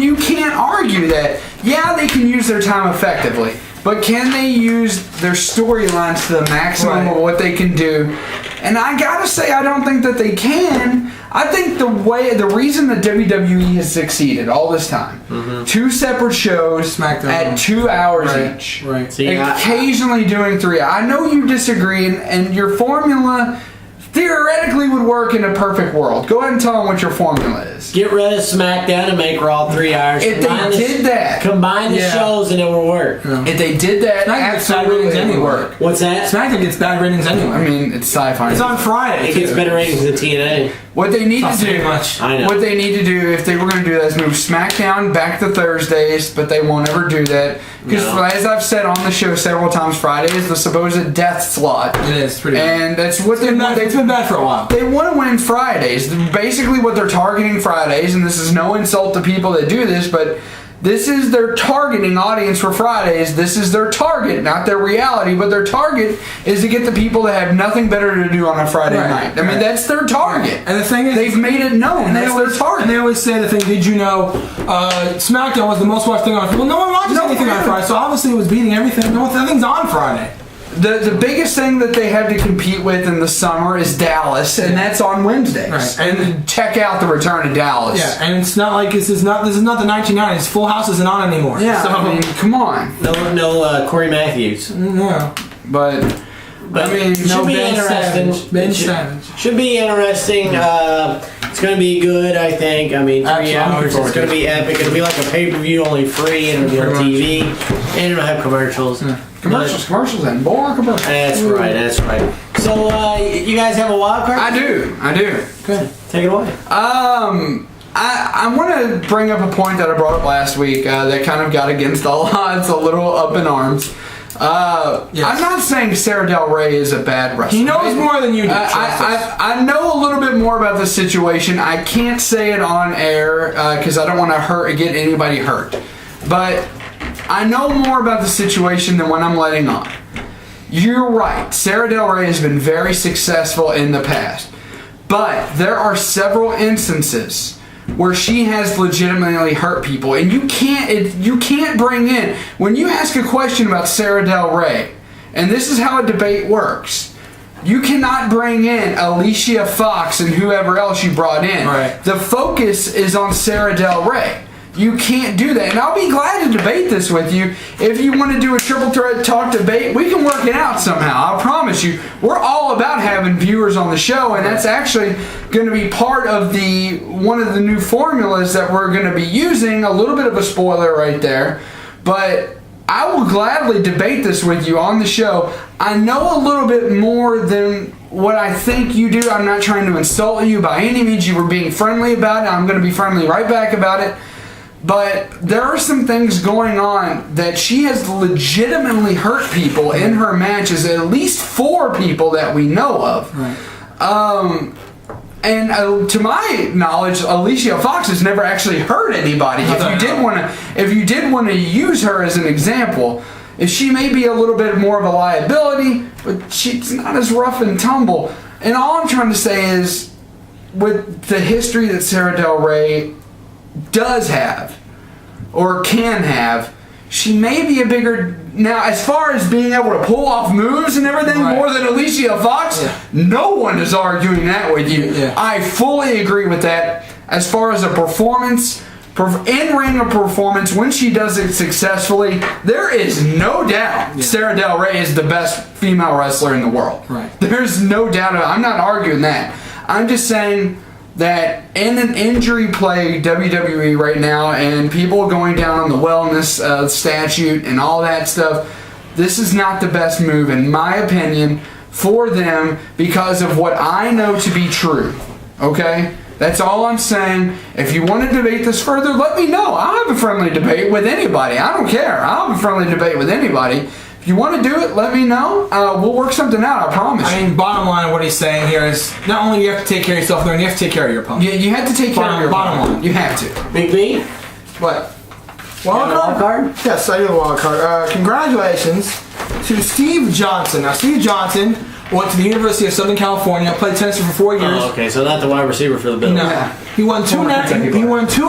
you can't argue that. Yeah, they can use their time effectively, but can they use their storylines to the maximum of what they can do? And I gotta say, I don't think that they can. I think the reason that WWE has succeeded all this time, 2 separate shows at 2 hours each, occasionally doing 3. I know you disagree, and your formula theoretically would work in a perfect world. Go ahead and tell them what your formula is. Get rid of SmackDown and make Raw 3 hours. If they did that, combine the shows and it would work. If they did that, absolutely it would work. What's that? SmackDown gets bad ratings anyway. I mean, it's sci-fi. It's on Friday. It gets better ratings than TNA. What they need to do, I know. what they need to do, if they were going to do that, is move SmackDown back to Thursdays, but they won't ever do that because, as I've said on the show several times, Friday is the supposed death slot. It is pretty. And that's what it's been bad for a while. They want to win Fridays. Basically, what they're targeting Fridays, and this is no insult to people that do this, but this is their targeting audience for Fridays. This is their target, not their reality, but their target is to get the people that have nothing better to do on a Friday night. I mean, that's their target. And the thing is, they've made it known. That's their target. And they always say the thing, did you know SmackDown was the most watched thing on Friday? Well, no one watches anything on Friday, so obviously it was beating everything. Nothing's on Friday. The biggest thing that they have to compete with in the summer is Dallas, and that's on Wednesdays. Right. And check out the return of Dallas. Yeah, and it's not like this is not the 1990s. Full House isn't on anymore. Yeah, so, I mean, come on. No Corey Matthews. No. But I mean, should be interesting. Ben Savage. Should be interesting. It's going to be good, I think. I mean, 3 hours. It's going to be epic. It'll be like a pay-per-view, only free, and it'll be on TV, and it'll have commercials. Commercials, and more commercials. That's right. So, you guys have a wild card? I do. Okay, take it away. I want to bring up a point that I brought up last week that kind of got against all odds, a little up in arms. I'm not saying Sarah Del Rey is a bad wrestler. He knows more than you do. I know a little bit more about the situation. I can't say it on air because I don't want to get anybody hurt. But I know more about the situation than what I'm letting on. You're right. Sarah Del Rey has been very successful in the past. But there are several instances where she has legitimately hurt people, and you can't bring in, when you ask a question about Sarah Del Rey, and this is how a debate works, you cannot bring in Alicia Fox and whoever else you brought in. Right. The focus is on Sarah Del Rey. You can't do that. And I'll be glad to debate this with you. If you want to do a triple threat talk debate, we can work it out somehow. I promise you. We're all about having viewers on the show, and that's actually going to be part of one of the new formulas that we're going to be using. A little bit of a spoiler right there. But I will gladly debate this with you on the show. I know a little bit more than what I think you do. I'm not trying to insult you by any means. You were being friendly about it. I'm going to be friendly right back about it. But there are some things going on that she has legitimately hurt people in her matches, at least 4 people that we know of. Right. And to my knowledge, Alicia Fox has never actually hurt anybody. If you did want to use her as an example, if she may be a little bit more of a liability, but she's not as rough and tumble. And all I'm trying to say is, with the history that Sarah Del Rey does have, or can have, she may be a bigger... Now, as far as being able to pull off moves and everything more than Alicia Fox, no one is arguing that with you. I fully agree with that. As far as a performance, in-ring performance, when she does it successfully, there is no doubt Sarah Del Rey is the best female wrestler in the world. Right. There's no doubt. I'm not arguing that. I'm just saying that in an injury-plagued WWE right now, and people going down on the wellness statute and all that stuff, this is not the best move, in my opinion, for them because of what I know to be true. Okay? That's all I'm saying. If you want to debate this further, let me know. I'll have a friendly debate with anybody. I don't care. I'll have a friendly debate with anybody. If you want to do it, let me know. We'll work something out, I promise. I mean, bottom line, what he's saying here is not only do you have to take care of yourself, you have to take care of your opponent. You have to take care of your bottom opponent. line. You have to. Big B? What? Wild card? Yes, I do the wild card. Congratulations to Steve Johnson. Now, Steve Johnson went to the University of Southern California, played tennis for 4 years. Oh, okay, so not the wide receiver for the Bills. No. He won two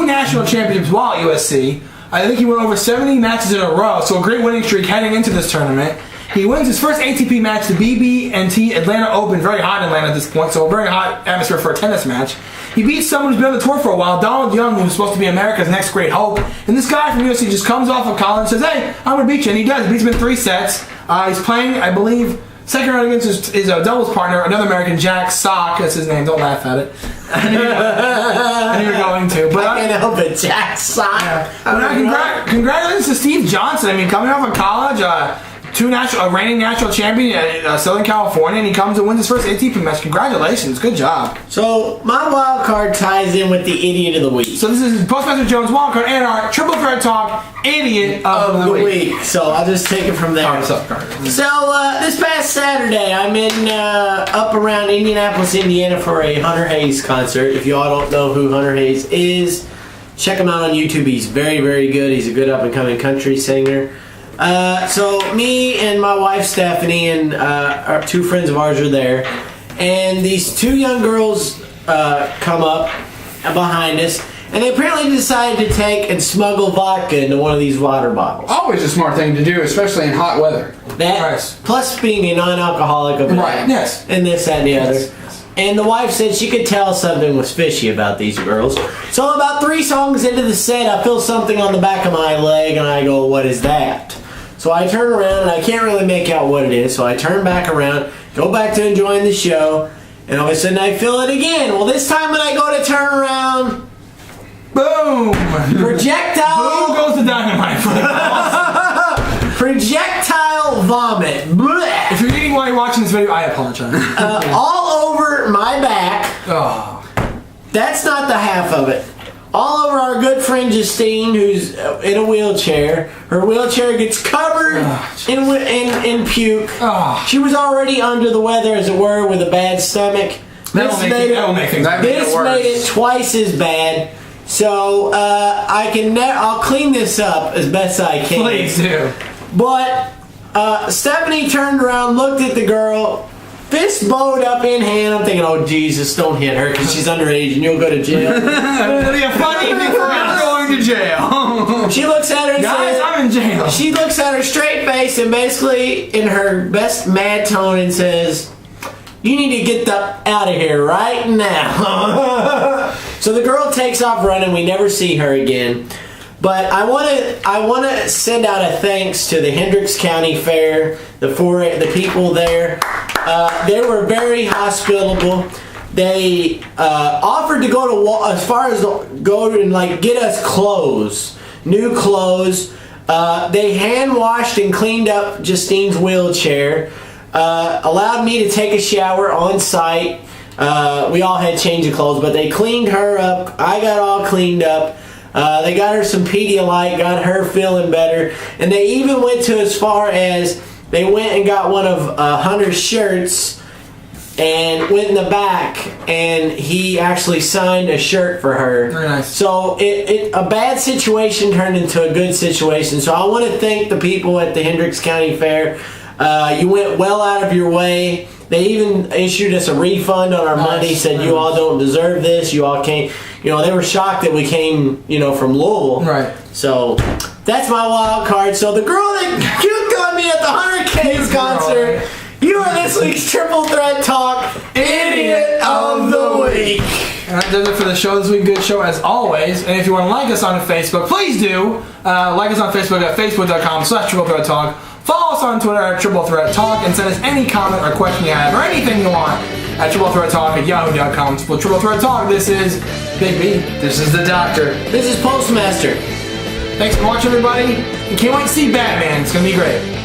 national championships while at USC. I think he won over 70 matches in a row, so a great winning streak heading into this tournament. He wins his first ATP match, the BB&T Atlanta Open, very hot in Atlanta at this point, so a very hot atmosphere for a tennis match. He beats someone who's been on the tour for a while, Donald Young, who's supposed to be America's next great hope. And this guy from USC just comes off of college and says, hey, I'm going to beat you. And he does. He beats him in 3 sets. He's playing, I believe, second round against his doubles partner, another American, Jack Sock. That's his name. Don't laugh at it. I knew you were going to. But I can't help it. Jack Sock. Congratulations to Steve Johnson. I mean, coming off of college, reigning national champion at Southern California, and he comes and wins his first ATP match. Congratulations. Good job. So, my wild card ties in with the Idiot of the Week. So, this is Postmaster Jones' wild card and our Triple Threat Talk Idiot of the Week. So, I'll just take it from there. So, this past Saturday, I'm in up around Indianapolis, Indiana for a Hunter Hayes concert. If you all don't know who Hunter Hayes is, check him out on YouTube. He's very, very good. He's a good up-and-coming country singer. So me and my wife Stephanie and our 2 friends of ours are there, and these 2 young girls come up behind us, and they apparently decided to take and smuggle vodka into one of these water bottles. Always a smart thing to do, especially in hot weather. Plus being a non-alcoholic of right, yes, and this, that, and the other. And the wife said she could tell something was fishy about these girls. So about 3 songs into the set, I feel something on the back of my leg, and I go, what is that? So I turn around, and I can't really make out what it is, so I turn back around, go back to enjoying the show, and all of a sudden I feel it again. Well, this time when I go to turn around, boom! Projectile... Boom goes the dynamite. Projectile vomit. Blech. If you're eating while you're watching this video, I apologize. All over my back. Oh. That's not the half of it. All over our good friend Justine, who's in a wheelchair. Her wheelchair gets covered in puke. Oh. She was already under the weather, as it were, with a bad stomach. This made it twice as bad. So I'll clean this up as best I can. Please do. But Stephanie turned around, looked at the girl, fist bowed up in hand. I'm thinking, oh Jesus, don't hit her because she's underage and you'll go to jail. It'll be a fun evening for us going to jail. She looks at her and says, I'm in jail. She looks at her straight face and basically in her best mad tone and says, you need to get out of here right now. So the girl takes off running. We never see her again. But I want to send out a thanks to the Hendricks County Fair, the people there. They were very hospitable. They offered to go and get us clothes, new clothes. They hand washed and cleaned up Justine's wheelchair. Allowed me to take a shower on site. We all had change of clothes, but they cleaned her up. I got all cleaned up. They got her some Pedialyte, got her feeling better, and they even went to as far as they went and got one of Hunter's shirts and went in the back, and he actually signed a shirt for her. Very nice. So a bad situation turned into a good situation. So I want to thank the people at the Hendricks County Fair. You went well out of your way. They even issued us a refund on our money, said you all don't deserve this. You all came, they were shocked that we came, from Louisville. Right. So that's my wild card. So the girl that puked on me at the 100K concert, you are this week's Triple Threat Talk Idiot of the Week. And that does it for the show this week. Good show as always. And if you want to like us on Facebook, please do. Like us on Facebook at facebook.com/triplethreattalk. Follow us on Twitter at triplethreattalk and send us any comment or question you have or anything you want at triplethreattalk@yahoo.com. Triple Threat Talk. This is Big B. This is the Doctor. This is Postmaster. Thanks for watching, everybody. And can't wait to see Batman. It's going to be great.